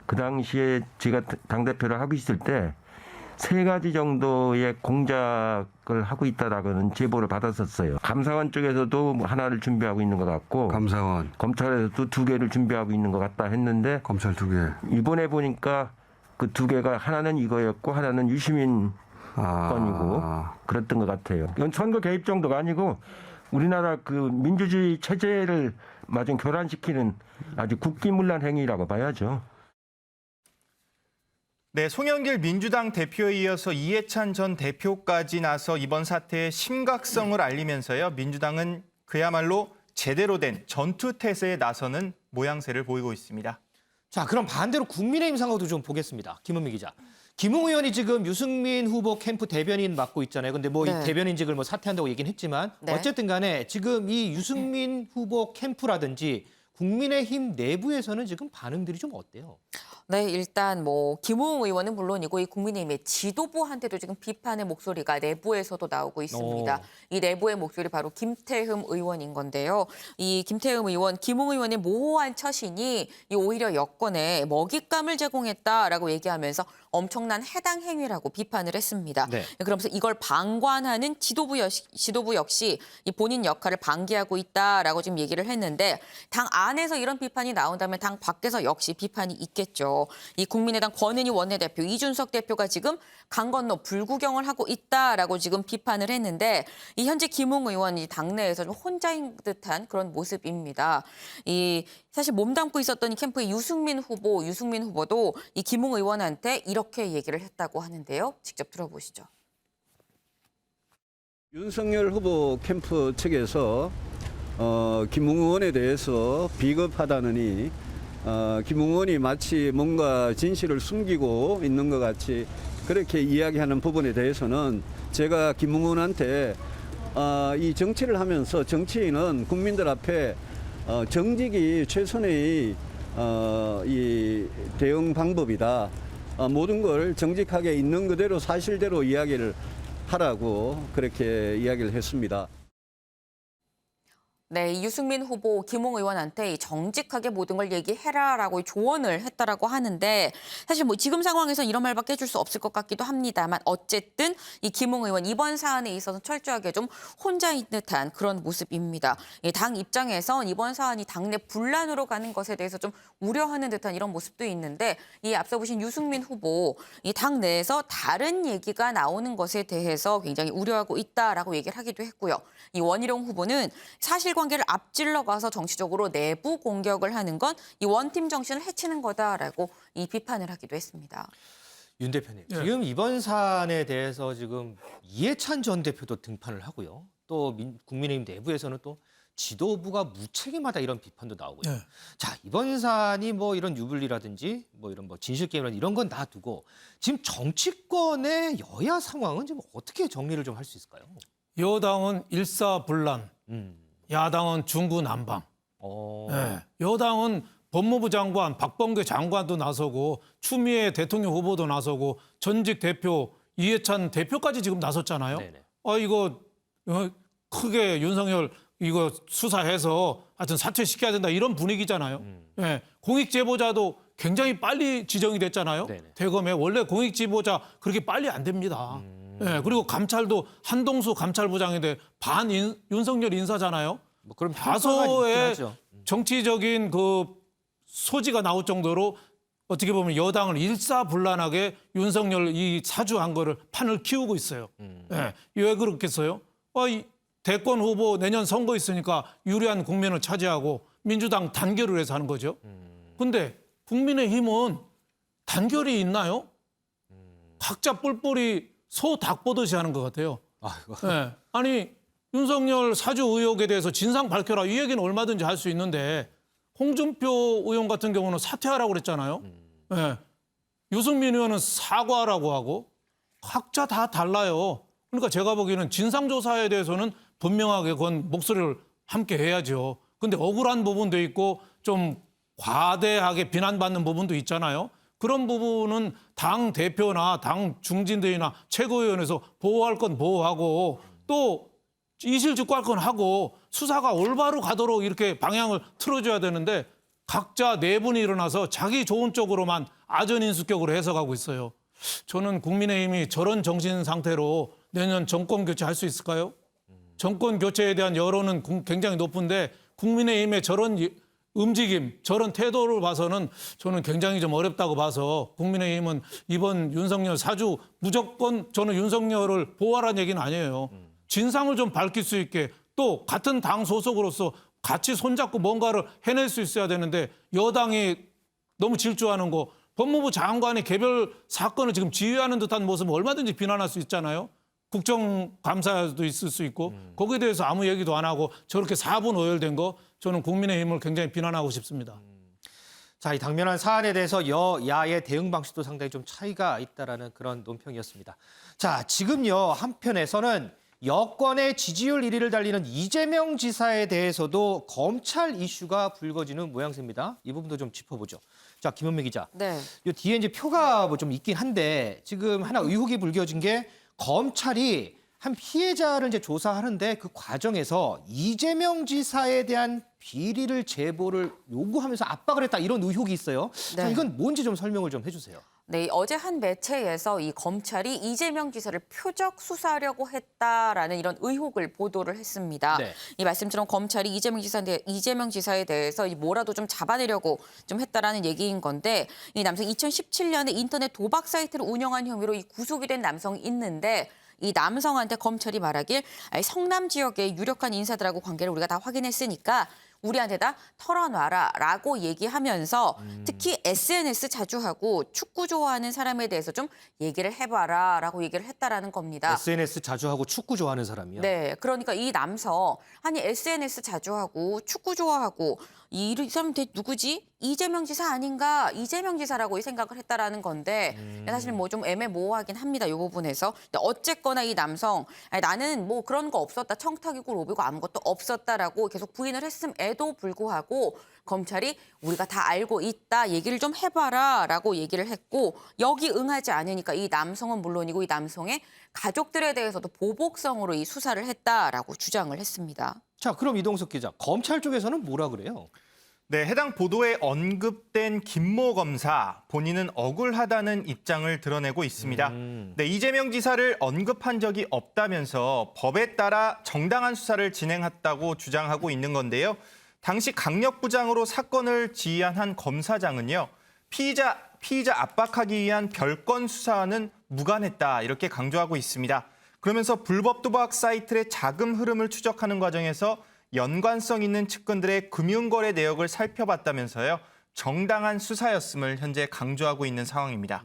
그 당시에 제가 당대표를 하고 있을 때 3가지 정도의 공작을 하고 있다라고는 제보를 받았었어요. 감사원 쪽에서도 하나를 준비하고 있는 것 같고 감사원. 검찰에서도 2개를 준비하고 있는 것 같다 했는데 검찰 2개. 이번에 보니까 그 2개가 하나는 이거였고 하나는 유시민 건이고 그랬던 것 같아요. 이건 선거 개입 정도가 아니고 우리나라 그 민주주의 체제를 마저 교란시키는 아주 국기문란 행위라고 봐야죠. 네, 송영길 민주당 대표에 이어서 이해찬 전 대표까지 나서 이번 사태의 심각성을 알리면서요. 민주당은 그야말로 제대로 된 전투태세에 나서는 모양새를 보이고 있습니다. 자, 그럼 반대로 국민의힘 상황도 좀 보겠습니다. 김은미 기자. 김웅 의원이 지금 유승민 후보 캠프 대변인 맡고 있잖아요. 근데 뭐 이 네. 대변인직을 뭐 사퇴한다고 얘기는 했지만 네. 어쨌든 간에 지금 이 유승민 후보 캠프라든지 국민의힘 내부에서는 지금 반응들이 좀 어때요? 네, 일단 뭐 김웅 의원은 물론이고 이 국민의힘의 지도부한테도 지금 비판의 목소리가 내부에서도 나오고 있습니다. 이 내부의 목소리 바로 김태흠 의원인 건데요. 이 김태흠 의원, 김웅 의원의 모호한 처신이 이 오히려 여권에 먹잇감을 제공했다라고 얘기하면서 엄청난 해당 행위라고 비판을 했습니다. 네. 그러면서 이걸 방관하는 지도부 역시 이 본인 역할을 방기하고 있다라고 지금 얘기를 했는데 당 안에서 이런 비판이 나온다면 당 밖에서 역시 비판이 있겠죠. 이 국민의당 권은희 원내대표, 이준석 대표가 지금 강 건너 불구경을 하고 있다라고 지금 비판을 했는데 이 현재 김웅 의원이 당내에서 좀 혼자인 듯한 그런 모습입니다. 이 사실 몸담고 있었던 이 캠프의 유승민 후보도 이 김웅 의원한테 이렇게 얘기를 했다고 하는데요. 직접 들어보시죠. 윤석열 후보 캠프 측에서 김웅 의원에 대해서 비겁하다느니 김웅 의원이 마치 뭔가 진실을 숨기고 있는 것 같이 그렇게 이야기하는 부분에 대해서는 제가 김웅 의원한테 이 정치를 하면서 정치인은 국민들 앞에 정직이 최선의 이 대응 방법이다. 모든 걸 정직하게 있는 그대로 사실대로 이야기를 하라고 그렇게 이야기를 했습니다. 네, 이 유승민 후보 김웅 의원한테 정직하게 모든 걸 얘기해라라고 조언을 했다라고 하는데 사실 뭐 지금 상황에서 이런 말밖에 해줄 수 없을 것 같기도 합니다만 어쨌든 이 김웅 의원 이번 사안에 있어서 철저하게 좀 혼자인 듯한 그런 모습입니다. 당 입장에선 이번 사안이 당내 분란으로 가는 것에 대해서 좀 우려하는 듯한 이런 모습도 있는데 이 앞서 보신 유승민 후보 이 당 내에서 다른 얘기가 나오는 것에 대해서 굉장히 우려하고 있다라고 얘기를 하기도 했고요. 이 원희룡 후보는 사실관계를 앞질러 가서 정치적으로 내부 공격을 하는 건 이 원팀 정신을 해치는 거다라고 이 비판을 하기도 했습니다. 윤 대표님, 지금 이번 사안에 대해서 지금 이해찬 전 대표도 등판을 하고요. 또 국민의힘 내부에서는 또 지도부가 무책임하다 이런 비판도 나오고요. 네. 자, 이번 사안이 뭐 이런 유불리라든지 뭐 이런 뭐 진실게임이라든지 이런 건 놔두고 지금 정치권의 여야 상황은 지금 어떻게 정리를 좀 할 수 있을까요? 여당은 일사불란, 야당은 중구난방. 네. 여당은 법무부 장관, 박범계 장관도 나서고 추미애 대통령 후보도 나서고 전직 대표 이해찬 대표까지 지금 나섰잖아요. 네네. 이거 크게 윤석열 이거 수사해서 하여튼 사퇴시켜야 된다 이런 분위기잖아요. 네. 공익제보자도 굉장히 빨리 지정이 됐잖아요. 네네. 대검에 원래 공익제보자 그렇게 빨리 안 됩니다. 네. 그리고 감찰도 한동수 감찰부장인데 윤석열 인사잖아요. 뭐 그럼 다소의 정치적인 그 소지가 나올 정도로 어떻게 보면 여당을 일사불란하게 윤석열 이 사주한 거를 판을 키우고 있어요. 네. 왜 그렇겠어요? 이 대권 후보 내년 선거 있으니까 유리한 국면을 차지하고 민주당 단결을 해서 하는 거죠. 근데 국민의힘은 단결이 있나요? 각자 뿔뿔이 소 닭 보듯이 하는 것 같아요. 네. 아니 윤석열 사주 의혹에 대해서 진상 밝혀라 이 얘기는 얼마든지 할 수 있는데 홍준표 의원 같은 경우는 사퇴하라고 그랬잖아요. 네. 유승민 의원은 사과하라고 하고 각자 다 달라요. 그러니까 제가 보기에는 진상조사에 대해서는 분명하게 그건 목소리를 함께 해야죠. 근데 억울한 부분도 있고 좀 과대하게 비난받는 부분도 있잖아요. 그런 부분은 당 대표나 당 중진들이나 최고위원회에서 보호할 건 보호하고 또 이실직고할 건 하고 수사가 올바로 가도록 이렇게 방향을 틀어줘야 되는데 각자 내분이 일어나서 자기 좋은 쪽으로만 아전인수격으로 해석하고 있어요. 저는 국민의힘이 저런 정신 상태로 내년 정권 교체할 수 있을까요? 정권 교체에 대한 여론은 굉장히 높은데 국민의힘의 저런 움직임, 저런 태도를 봐서는 저는 굉장히 좀 어렵다고 봐서 국민의힘은 이번 윤석열 사주 무조건 저는 윤석열을 보호하라는 얘기는 아니에요. 진상을 좀 밝힐 수 있게 또 같은 당 소속으로서 같이 손잡고 뭔가를 해낼 수 있어야 되는데 여당이 너무 질주하는 거 법무부 장관이 개별 사건을 지금 지휘하는 듯한 모습은 얼마든지 비난할 수 있잖아요. 국정감사도 있을 수 있고 거기에 대해서 아무 얘기도 안 하고 저렇게 4분 오열된 거 저는 국민의힘을 굉장히 비난하고 싶습니다. 자, 이 당면한 사안에 대해서 여야의 대응 방식도 상당히 좀 차이가 있다라는 그런 논평이었습니다. 자, 지금요 한편에서는 여권의 지지율 1위를 달리는 이재명 지사에 대해서도 검찰 이슈가 불거지는 모양새입니다. 이 부분도 좀 짚어보죠. 자, 김은미 기자. 네. 이 뒤에 이제 표가 뭐 좀 있긴 한데 지금 하나 의혹이 불거진 게 검찰이 한 피해자를 이제 조사하는데 그 과정에서 이재명 지사에 대한 비리를 제보를 요구하면서 압박을 했다 이런 의혹이 있어요. 네. 자, 이건 뭔지 좀 설명을 좀 해주세요. 네, 어제 한 매체에서 이 검찰이 이재명 지사를 표적 수사하려고 했다라는 이런 의혹을 보도를 했습니다. 네. 이 말씀처럼 검찰이 이재명 지사에 대해서 뭐라도 좀 잡아내려고 좀 했다라는 얘기인 건데, 이 남성이 2017년에 인터넷 도박 사이트를 운영한 혐의로 이 구속이 된 남성이 있는데, 이 남성한테 검찰이 말하길 성남 지역의 유력한 인사들하고 관계를 우리가 다 확인했으니까 우리한테 다 털어놔라라고 얘기하면서 특히 SNS 자주 하고 축구 좋아하는 사람에 대해서 좀 얘기를 해봐라라고 얘기를 했다라는 겁니다. SNS 자주 하고 축구 좋아하는 사람이요? 네, 그러니까 이 남성 아니 SNS 자주 하고 축구 좋아하고 이 사람 누구지? 이재명 지사 아닌가? 이재명 지사라고 생각을 했다라는 건데 사실 뭐 좀 애매모호하긴 합니다. 이 부분에서. 근데 어쨌거나 이 남성 아니, 나는 뭐 그런 거 없었다. 청탁이고 로비고 아무것도 없었다라고 계속 부인을 했음에도 불구하고 검찰이 우리가 다 알고 있다. 얘기를 좀 해봐라라고 얘기를 했고 여기 응하지 않으니까 이 남성은 물론이고 이 남성의 가족들에 대해서도 보복성으로 이 수사를 했다라고 주장을 했습니다. 자, 그럼 이동석 기자, 검찰 쪽에서는 뭐라 그래요? 네, 해당 보도에 언급된 김모 검사 본인은 억울하다는 입장을 드러내고 있습니다. 네, 이재명 지사를 언급한 적이 없다면서 법에 따라 정당한 수사를 진행했다고 주장하고 있는 건데요. 당시 강력부장으로 사건을 지휘한 한 검사장은요. 피의자 압박하기 위한 별건 수사와는 무관했다 이렇게 강조하고 있습니다. 그러면서 불법 도박 사이트의 자금 흐름을 추적하는 과정에서 연관성 있는 측근들의 금융거래 내역을 살펴봤다면서요. 정당한 수사였음을 현재 강조하고 있는 상황입니다.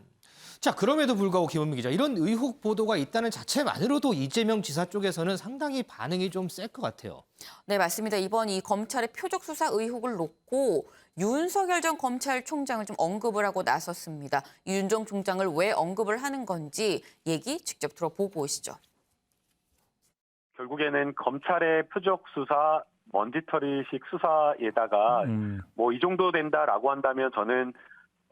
자, 그럼에도 불구하고 김원민 기자, 이런 의혹 보도가 있다는 자체만으로도 이재명 지사 쪽에서는 상당히 반응이 좀 셀 것 같아요. 네, 맞습니다. 이번 이 검찰의 표적 수사 의혹을 놓고 윤석열 전 검찰총장을 좀 언급을 하고 나섰습니다. 윤 전 총장을 왜 언급을 하는 건지 얘기 직접 들어보고 오시죠. 결국에는 검찰의 표적 수사, 먼지털이식 수사에다가 뭐 이 정도 된다라고 한다면 저는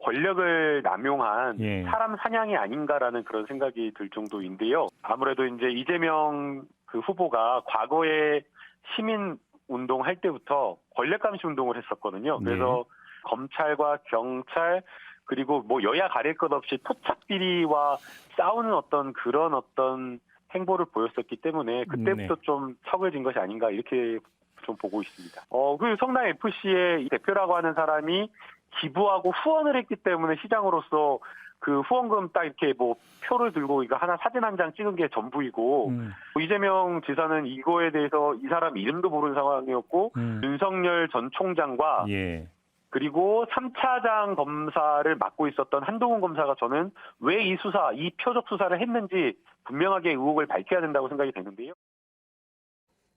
권력을 남용한 사람 사냥이 아닌가라는 그런 생각이 들 정도인데요. 아무래도 이제 이재명 그 후보가 과거에 시민 운동할 때부터 권력감시 운동을 했었거든요. 그래서 검찰과 경찰 그리고 뭐 여야 가릴 것 없이 토착 비리와 싸우는 그런 행보를 보였었기 때문에 그때부터 좀 척을 진 것이 아닌가 이렇게 좀 보고 있습니다. 그 성남 FC의 대표라고 하는 사람이 기부하고 후원을 했기 때문에 시장으로서 그 후원금 딱 이렇게 뭐 표를 들고 이거 하나 사진 한 장 찍은 게 전부이고 이재명 지사는 이거에 대해서 이 사람 이름도 모르는 상황이었고 윤석열 전 총장과 그리고 3차장 검사를 맡고 있었던 한동훈 검사가 저는 왜 이 표적 수사를 했는지 분명하게 의혹을 밝혀야 된다고 생각이 되는데요.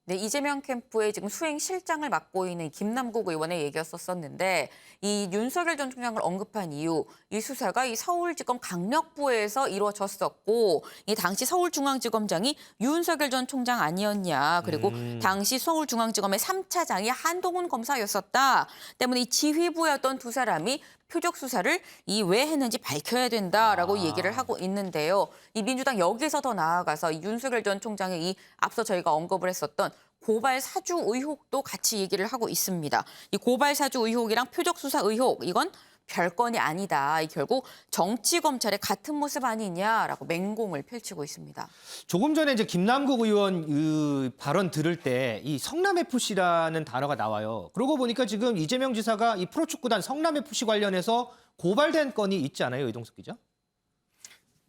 네, 이재명 캠프의 지금 수행 실장을 맡고 있는 김남국 의원의 얘기였었는데 이 윤석열 전 총장을 언급한 이유, 이 수사가 이 서울지검 강력부에서 이루어졌었고 이 당시 서울중앙지검장이 윤석열 전 총장 아니었냐. 그리고 당시 서울중앙지검의 3차장이 한동훈 검사였었다. 때문에 이 지휘부였던 두 사람이 표적 수사를 왜 했는지 밝혀야 된다라고 얘기를 하고 있는데요. 이 민주당 여기서 더 나아가서 이 윤석열 전 총장의 이 앞서 저희가 언급을 했었던 고발 사주 의혹도 같이 얘기를 하고 있습니다. 이 고발 사주 의혹이랑 표적 수사 의혹 이건 별건이 아니다. 결국 정치 검찰의 같은 모습 아니냐라고 맹공을 펼치고 있습니다. 조금 전에 이제 김남국 의원 발언 들을 때 이 성남FC라는 단어가 나와요. 그러고 보니까 지금 이재명 지사가 이 프로축구단 성남FC 관련해서 고발된 건이 있지 않아요, 이동석 기자?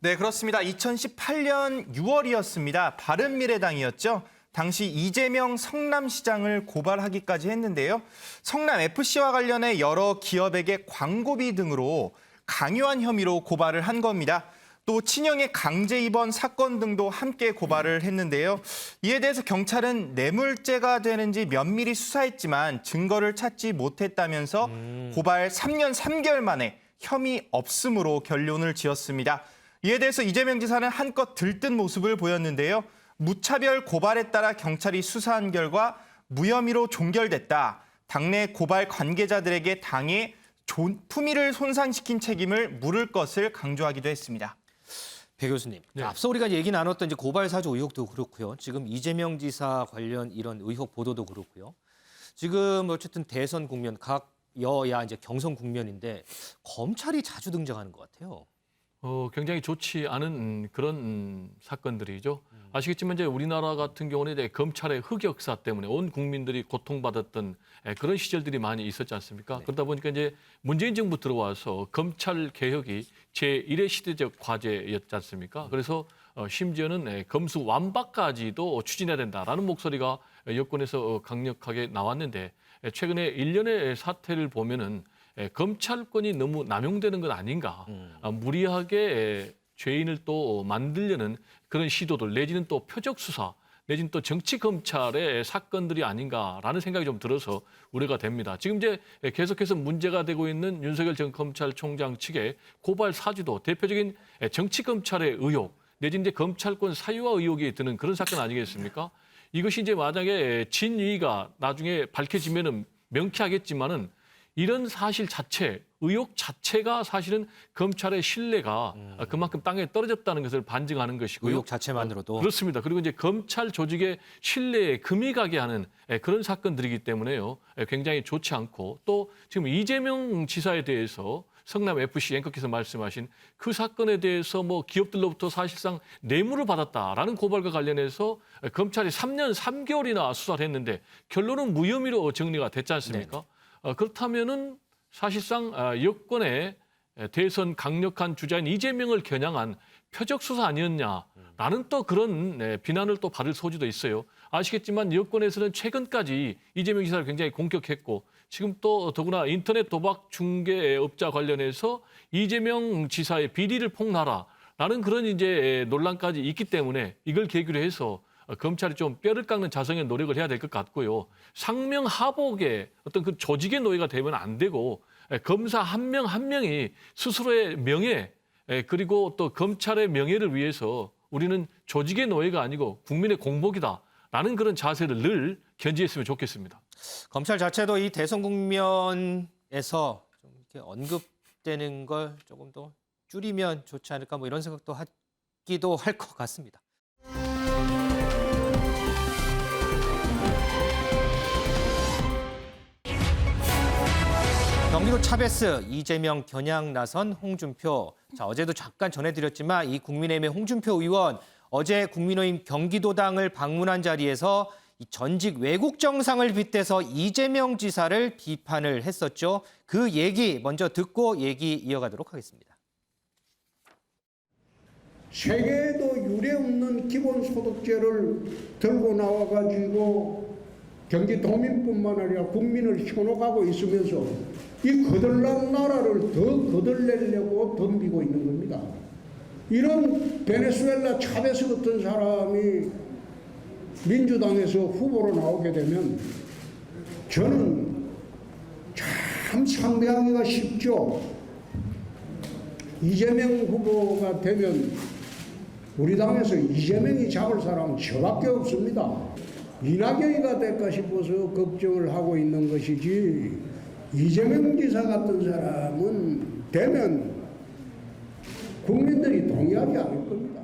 네, 그렇습니다. 2018년 6월이었습니다. 바른미래당이었죠. 당시 이재명 성남시장을 고발하기까지 했는데요. 성남FC와 관련해 여러 기업에게 광고비 등으로 강요한 혐의로 고발을 한 겁니다. 또 친형의 강제 입원 사건 등도 함께 고발을 했는데요. 이에 대해서 경찰은 뇌물죄가 되는지 면밀히 수사했지만 증거를 찾지 못했다면서 고발 3년 3개월 만에 혐의 없음으로 결론을 지었습니다. 이에 대해서 이재명 지사는 한껏 들뜬 모습을 보였는데요. 무차별 고발에 따라 경찰이 수사한 결과 무혐의로 종결됐다. 당내 고발 관계자들에게 당의 품위를 손상시킨 책임을 물을 것을 강조하기도 했습니다. 배 교수님, 앞서 우리가 얘기 나눴던 이제 고발 사주 의혹도 그렇고요. 지금 이재명 지사 관련 이런 의혹 보도도 그렇고요. 지금 어쨌든 대선 국면, 각 여야 이제 경선 국면인데 검찰이 자주 등장하는 것 같아요. 굉장히 좋지 않은 그런 사건들이죠. 아시겠지만 이제 우리나라 같은 경우는 이제 검찰의 흑역사 때문에 온 국민들이 고통받았던 그런 시절들이 많이 있었지 않습니까? 그러다 보니까 이제 문재인 정부 들어와서 검찰 개혁이 제1의 시대적 과제였지 않습니까? 그래서 심지어는 검수 완박까지도 추진해야 된다라는 목소리가 여권에서 강력하게 나왔는데 최근에 일련의 사태를 보면은 검찰권이 너무 남용되는 건 아닌가. 무리하게 죄인을 또 만들려는 그런 시도들 내지는 또 표적 수사 내지는 또 정치 검찰의 사건들이 아닌가라는 생각이 좀 들어서 우려가 됩니다. 지금 이제 계속해서 문제가 되고 있는 윤석열 전 검찰총장 측의 고발 사주도 대표적인 정치 검찰의 의혹 내지는 이제 검찰권 사유화 의혹이 드는 그런 사건 아니겠습니까? 이것이 이제 만약에 진위가 나중에 밝혀지면은 명쾌하겠지만은 이런 사실 자체, 의혹 자체가 사실은 검찰의 신뢰가 그만큼 땅에 떨어졌다는 것을 반증하는 것이고요. 의혹 자체만으로도. 그렇습니다. 그리고 이제 검찰 조직의 신뢰에 금이 가게 하는 그런 사건들이기 때문에요. 굉장히 좋지 않고 또 지금 이재명 지사에 대해서 성남 FC 앵커께서 말씀하신 그 사건에 대해서 뭐 기업들로부터 사실상 뇌물을 받았다라는 고발과 관련해서 검찰이 3년 3개월이나 수사를 했는데 결론은 무혐의로 정리가 됐지 않습니까? 그렇다면은 사실상 여권의 대선 강력한 주자인 이재명을 겨냥한 표적 수사 아니었냐라는 또 그런 비난을 또 받을 소지도 있어요. 아시겠지만 여권에서는 최근까지 이재명 지사를 굉장히 공격했고 지금 또 더구나 인터넷 도박 중개업자 관련해서 이재명 지사의 비리를 폭로하라라는 그런 이제 논란까지 있기 때문에 이걸 계기로 해서 검찰이 좀 뼈를 깎는 자성의 노력을 해야 될 것 같고요. 상명하복의 어떤 그 조직의 노예가 되면 안 되고 검사 한 명 한 명이 스스로의 명예 그리고 또 검찰의 명예를 위해서 우리는 조직의 노예가 아니고 국민의 공복이다라는 그런 자세를 늘 견지했으면 좋겠습니다. 검찰 자체도 이 대선 국면에서 좀 이렇게 언급되는 걸 조금 더 줄이면 좋지 않을까 뭐 이런 생각도 하기도 할 것 같습니다. 경기도 차베스 이재명 겨냥 나선 홍준표. 자, 어제도 잠깐 전해드렸지만 이 국민의힘의 홍준표 의원 어제 국민의힘 경기도당을 방문한 자리에서 이 전직 외국 정상을 빗대서 이재명 지사를 비판을 했었죠. 그 얘기 먼저 듣고 얘기 이어가도록 하겠습니다. 세계에도 유례없는 기본소득제를 들고 나와가지고 경기도민뿐만 아니라 국민을 현혹하고 있으면서 이 거들난 나라를 더 거들내려고 덤비고 있는 겁니다. 이런 베네수엘라 차베스 같은 사람이 민주당에서 후보로 나오게 되면 저는 참 상대하기가 쉽죠. 이재명 후보가 되면 우리 당에서 이재명이 잡을 사람은 저밖에 없습니다. 이낙연이가 될까 싶어서 걱정을 하고 있는 것이지 이재명 지사 같은 사람은 되면 국민들이 동의하지 않을 겁니다.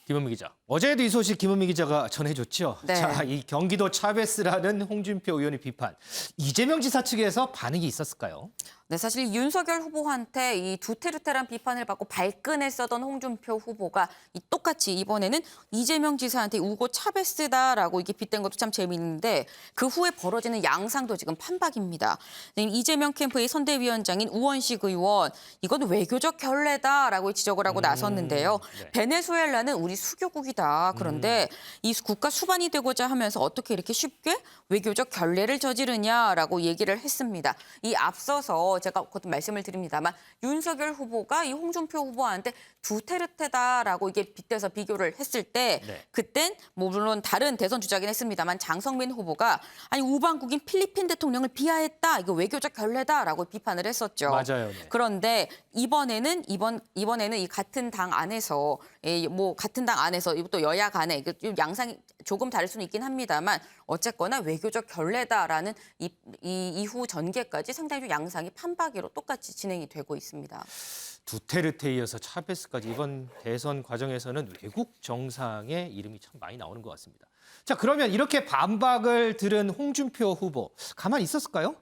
김은미 기자. 어제도 이 소식 김은미 기자가 전해줬죠. 네. 자, 이 경기도 차베스라는 홍준표 의원의 비판. 이재명 지사 측에서 반응이 있었을까요? 네, 사실 윤석열 후보한테 이 두테르테란 비판을 받고 발끈했었던 홍준표 후보가 똑같이 이번에는 이재명 지사한테 우고 차베스다라고 이게 빗댄 것도 참 재미있는데 그 후에 벌어지는 양상도 지금 판박입니다. 이재명 캠프의 선대위원장인 우원식 의원 이건 외교적 결례다라고 지적을 하고 나섰는데요. 네. 베네수엘라는 우리 수교국이다. 그런데 이 국가 수반이 되고자 하면서 어떻게 이렇게 쉽게 외교적 결례를 저지르냐라고 얘기를 했습니다. 이 앞서서 제가 곧 말씀을 드립니다만 윤석열 후보가 이 홍준표 후보한테 두테르테다라고 이게 빗대서 비교를 했을 때 그땐 뭐 물론 다른 대선 주자긴 했습니다만 장성민 후보가 아니 우방국인 필리핀 대통령을 비하했다. 이거 외교적 결례다라고 비판을 했었죠. 맞아요. 네. 그런데 이번에는 이 같은 당 안에서 뭐 같은 당 안에서 또 여야 간에 양상이 조금 다를 수는 있긴 합니다만 어쨌거나 외교적 결례다라는 이후 전개까지 상당히 좀 양상이 판박이로 똑같이 진행이 되고 있습니다. 두테르테에 이어서 차베스까지 이번 대선 과정에서는 외국 정상의 이름이 참 많이 나오는 것 같습니다. 자, 그러면 이렇게 반박을 들은 홍준표 후보 가만히 있었을까요?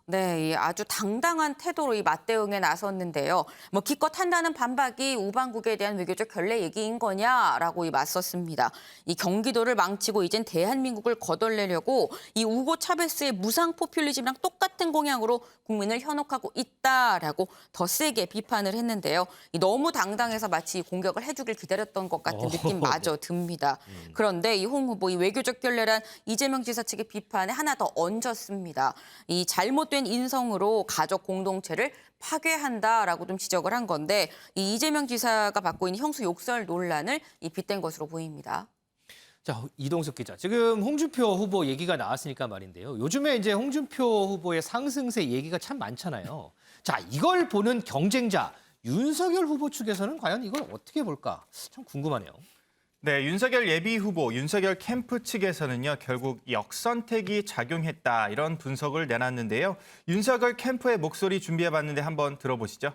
네, 이 아주 당당한 태도로 이 맞대응에 나섰는데요. 뭐 기껏 한다는 반박이 우방국에 대한 외교적 결례 얘기인 거냐라고 맞섰습니다. 이 경기도를 망치고 이젠 대한민국을 거덜내려고 이 우고 차베스의 무상 포퓰리즘이랑 똑같은 공약으로 국민을 현혹하고 있다라고 더 세게 비판을 했는데요. 이 너무 당당해서 마치 공격을 해주길 기다렸던 것 같은 느낌마저 듭니다. 그런데 이 홍 후보 이 외교적 결례란 이재명 지사 측의 비판에 하나 더 얹었습니다. 이 잘못된 인성으로 가족 공동체를 파괴한다라고 좀 지적을 한 건데 이 이재명 지사가 받고 있는 형수 욕설 논란을 빗댄 것으로 보입니다. 자, 이동석 기자. 지금 홍준표 후보 얘기가 나왔으니까 말인데요. 요즘에 이제 홍준표 후보의 상승세 얘기가 참 많잖아요. 자, 이걸 보는 경쟁자 윤석열 후보 측에서는 과연 이걸 어떻게 볼까? 참 궁금하네요. 네, 윤석열 예비 후보, 윤석열 캠프 측에서는요, 결국 역선택이 작용했다 이런 분석을 내놨는데요. 윤석열 캠프의 목소리 준비해봤는데 한번 들어보시죠.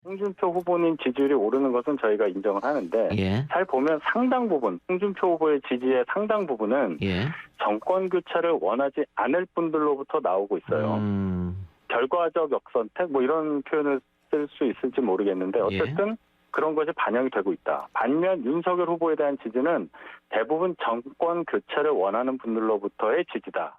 홍준표 후보님 지지율이 오르는 것은 저희가 인정을 하는데 잘 보면 상당 부분, 홍준표 후보의 지지의 상당 부분은 정권 교체를 원하지 않을 분들로부터 나오고 있어요. 결과적 역선택 뭐 이런 표현을 쓸 수 있을지 모르겠는데 어쨌든 그런 것이 반영이 되고 있다. 반면 윤석열 후보에 대한 지지는 대부분 정권 교체를 원하는 분들로부터의 지지다.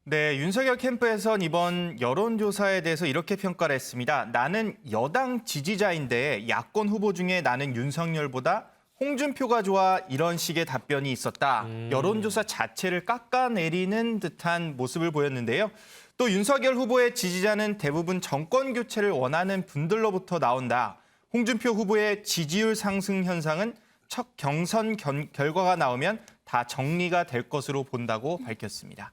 네, 윤석열 캠프에선 이번 여론조사에 대해서 이렇게 평가를 했습니다. 나는 여당 지지자인데 야권 후보 중에 나는 윤석열보다 홍준표가 좋아 이런 식의 답변이 있었다. 여론조사 자체를 깎아내리는 듯한 모습을 보였는데요. 또 윤석열 후보의 지지자는 대부분 정권 교체를 원하는 분들로부터 나온다. 홍준표 후보의 지지율 상승 현상은 첫 경선 결과가 나오면 다 정리가 될 것으로 본다고 밝혔습니다.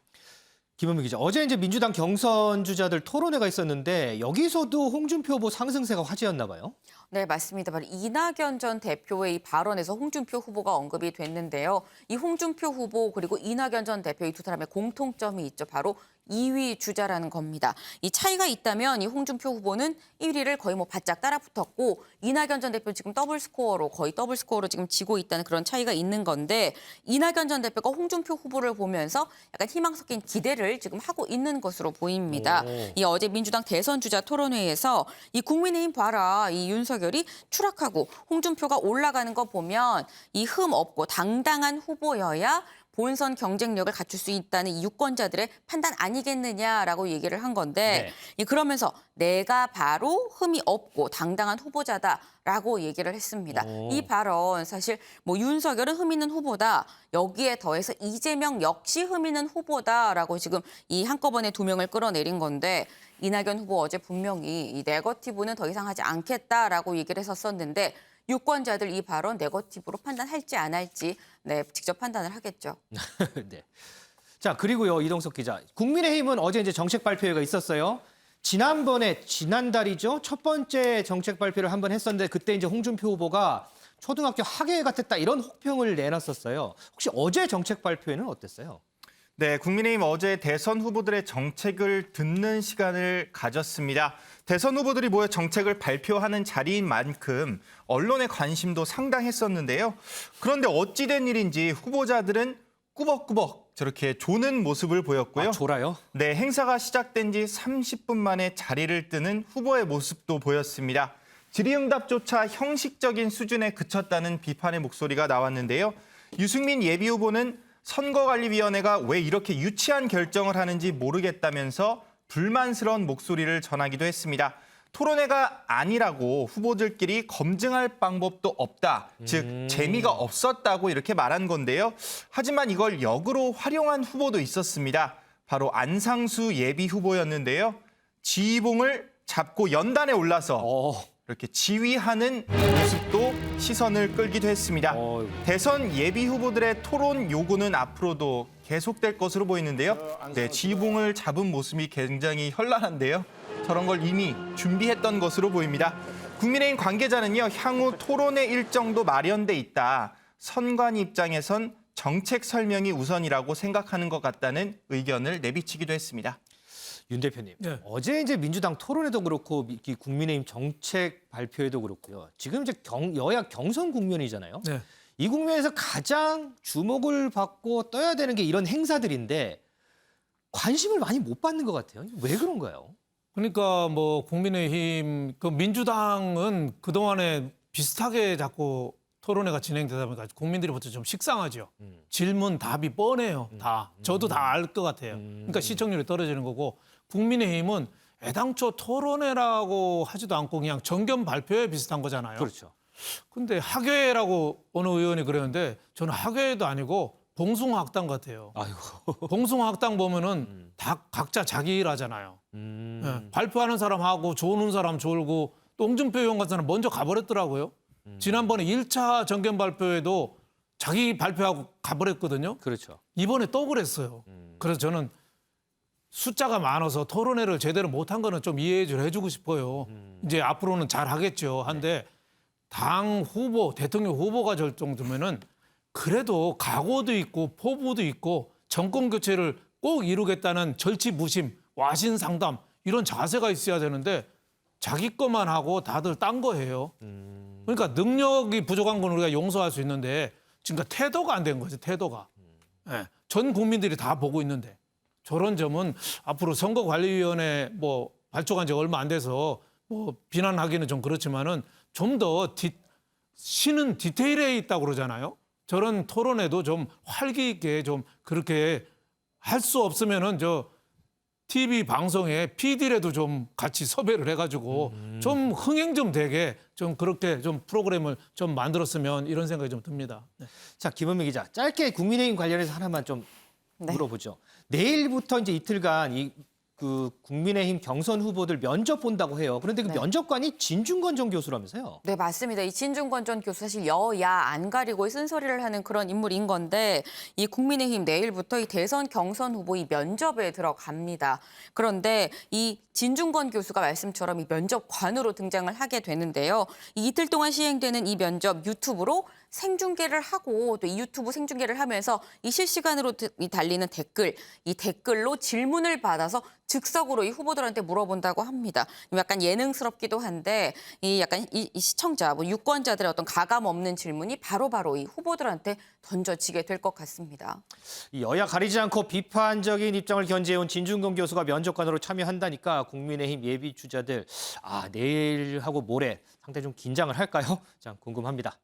김은미 기자, 어제 이제 민주당 경선 주자들 토론회가 있었는데 여기서도 홍준표 후보 상승세가 화제였나 봐요. 네, 맞습니다. 바로 이낙연 전 대표의 이 발언에서 홍준표 후보가 언급이 됐는데요. 이 홍준표 후보 그리고 이낙연 전 대표 이 두 사람의 공통점이 있죠. 바로 2위 주자라는 겁니다. 이 차이가 있다면 이 홍준표 후보는 1위를 거의 뭐 바짝 따라붙었고 이낙연 전 대표 지금 거의 더블 스코어로 지금 지고 있다는 그런 차이가 있는 건데 이낙연 전 대표가 홍준표 후보를 보면서 약간 희망 섞인 기대를 지금 하고 있는 것으로 보입니다. 이 어제 민주당 대선 주자 토론회에서 이 국민의힘 봐라 이 윤석열이 추락하고 홍준표가 올라가는 거 보면 이 흠 없고 당당한 후보여야 본선 경쟁력을 갖출 수 있다는 이 유권자들의 판단 아니겠느냐라고 얘기를 한 건데 그러면서 내가 바로 흠이 없고 당당한 후보자다라고 얘기를 했습니다. 이 발언 사실 뭐 윤석열은 흠 있는 후보다 여기에 더해서 이재명 역시 흠 있는 후보다라고 지금 이 한꺼번에 두 명을 끌어내린 건데 이낙연 후보 어제 분명히 이 네거티브는 더 이상 하지 않겠다라고 얘기를 했었는데 유권자들 이 발언 네거티브로 판단할지 안 할지 직접 판단을 하겠죠. 네. 자, 그리고요, 이동석 기자. 국민의힘은 어제 이제 정책 발표회가 있었어요. 지난달이죠. 첫 번째 정책 발표를 한번 했었는데 그때 이제 홍준표 후보가 초등학교 학예 같았다 이런 혹평을 내놨었어요. 혹시 어제 정책 발표회는 어땠어요? 네, 국민의힘 어제 대선 후보들의 정책을 듣는 시간을 가졌습니다. 대선 후보들이 모여 정책을 발표하는 자리인 만큼 언론의 관심도 상당했었는데요. 그런데 어찌된 일인지 후보자들은 꾸벅꾸벅 저렇게 조는 모습을 보였고요. 졸아요? 네, 행사가 시작된 지 30분 만에 자리를 뜨는 후보의 모습도 보였습니다. 질의응답조차 형식적인 수준에 그쳤다는 비판의 목소리가 나왔는데요. 유승민 예비후보는 선거관리위원회가 왜 이렇게 유치한 결정을 하는지 모르겠다면서 불만스러운 목소리를 전하기도 했습니다. 토론회가 아니라고 후보들끼리 검증할 방법도 없다. 즉 재미가 없었다고 이렇게 말한 건데요. 하지만 이걸 역으로 활용한 후보도 있었습니다. 바로 안상수 예비 후보였는데요. 지휘봉을 잡고 연단에 올라서 이렇게 지휘하는 모습도 시선을 끌기도 했습니다. 대선 예비 후보들의 토론 요구는 앞으로도 계속될 것으로 보이는데요. 네, 지휘봉을 잡은 모습이 굉장히 현란한데요. 저런 걸 이미 준비했던 것으로 보입니다. 국민의힘 관계자는요, 향후 토론회 일정도 마련돼 있다. 선관 입장에선 정책 설명이 우선이라고 생각하는 것 같다는 의견을 내비치기도 했습니다. 윤 대표님, 어제 이제 민주당 토론회도 그렇고 국민의힘 정책 발표회도 그렇고요. 지금 이제 여야 경선 국면이잖아요. 이 국면에서 가장 주목을 받고 떠야 되는 게 이런 행사들인데 관심을 많이 못 받는 것 같아요. 왜 그런가요? 그러니까 뭐 국민의힘, 그 민주당은 그동안에 비슷하게 자꾸 토론회가 진행되다 보니까 국민들이부터 좀 식상하죠. 질문 답이 뻔해요. 다. 저도 다 알 것 같아요. 그러니까 시청률이 떨어지는 거고 국민의힘은 애당초 토론회라고 하지도 않고 그냥 정견 발표회 비슷한 거잖아요. 그렇죠. 근데 학회라고 어느 의원이 그랬는데 저는 학회도 아니고 봉숭아학당 같아요. 아이고. 봉숭아학당 보면은 다 각자 자기 일 하잖아요. 예, 발표하는 사람하고 조는 사람 졸고 또 홍준표 의원 같은 사람 먼저 가버렸더라고요. 지난번에 1차 정견 발표에도 자기 발표하고 가버렸거든요. 그렇죠. 이번에 또 그랬어요. 그래서 저는 숫자가 많아서 토론회를 제대로 못한 거는 좀 이해를 해주고 싶어요. 이제 앞으로는 잘 하겠죠. 한데 당 후보, 대통령 후보가 될 정도면은 그래도 각오도 있고 포부도 있고 정권 교체를 꼭 이루겠다는 절치부심, 와신상담 이런 자세가 있어야 되는데 자기 것만 하고 다들 딴 거 해요. 그러니까 능력이 부족한 건 우리가 용서할 수 있는데 지금 태도가 안 된 거죠. 태도가. 예, 전 국민들이 다 보고 있는데 저런 점은 앞으로 선거관리위원회 뭐 발족한 지 얼마 안 돼서 뭐 비난하기는 좀 그렇지만은 좀 더 신은 디테일에 있다고 그러잖아요. 저런 토론에도 좀 활기 있게 좀 그렇게 할 수 없으면은 저 TV 방송에 PD라도 좀 같이 섭외를 해가지고 좀 흥행 좀 되게 좀 그렇게 좀 프로그램을 좀 만들었으면 이런 생각이 좀 듭니다. 네. 자, 김은미 기자, 짧게 국민의힘 관련해서 하나만 좀 물어보죠. 내일부터 이제 이틀간 그 국민의힘 경선 후보들 면접 본다고 해요. 그런데 그 면접관이 진중권 전 교수라면서요? 네, 맞습니다. 이 진중권 전 교수 사실 여야 안 가리고 쓴소리를 하는 그런 인물인 건데 이 국민의힘 내일부터 이 대선 경선 후보 이 면접에 들어갑니다. 그런데 이 진중권 교수가 말씀처럼 이 면접관으로 등장을 하게 되는데요. 이 이틀 동안 시행되는 이 면접 유튜브로 생중계를 하고 또 이 유튜브 생중계를 하면서 이 실시간으로 달리는 댓글, 이 댓글로 질문을 받아서 즉석으로 이 후보들한테 물어본다고 합니다. 약간 예능스럽기도 한데 이 약간 이 시청자, 뭐 유권자들의 어떤 가감 없는 질문이 바로바로 이 후보들한테 던져지게 될 것 같습니다. 이 여야 가리지 않고 비판적인 입장을 견지해온 진중권 교수가 면접관으로 참여한다니까 국민의힘 예비 주자들 내일하고 모레 상당히 좀 긴장을 할까요? 참 궁금합니다.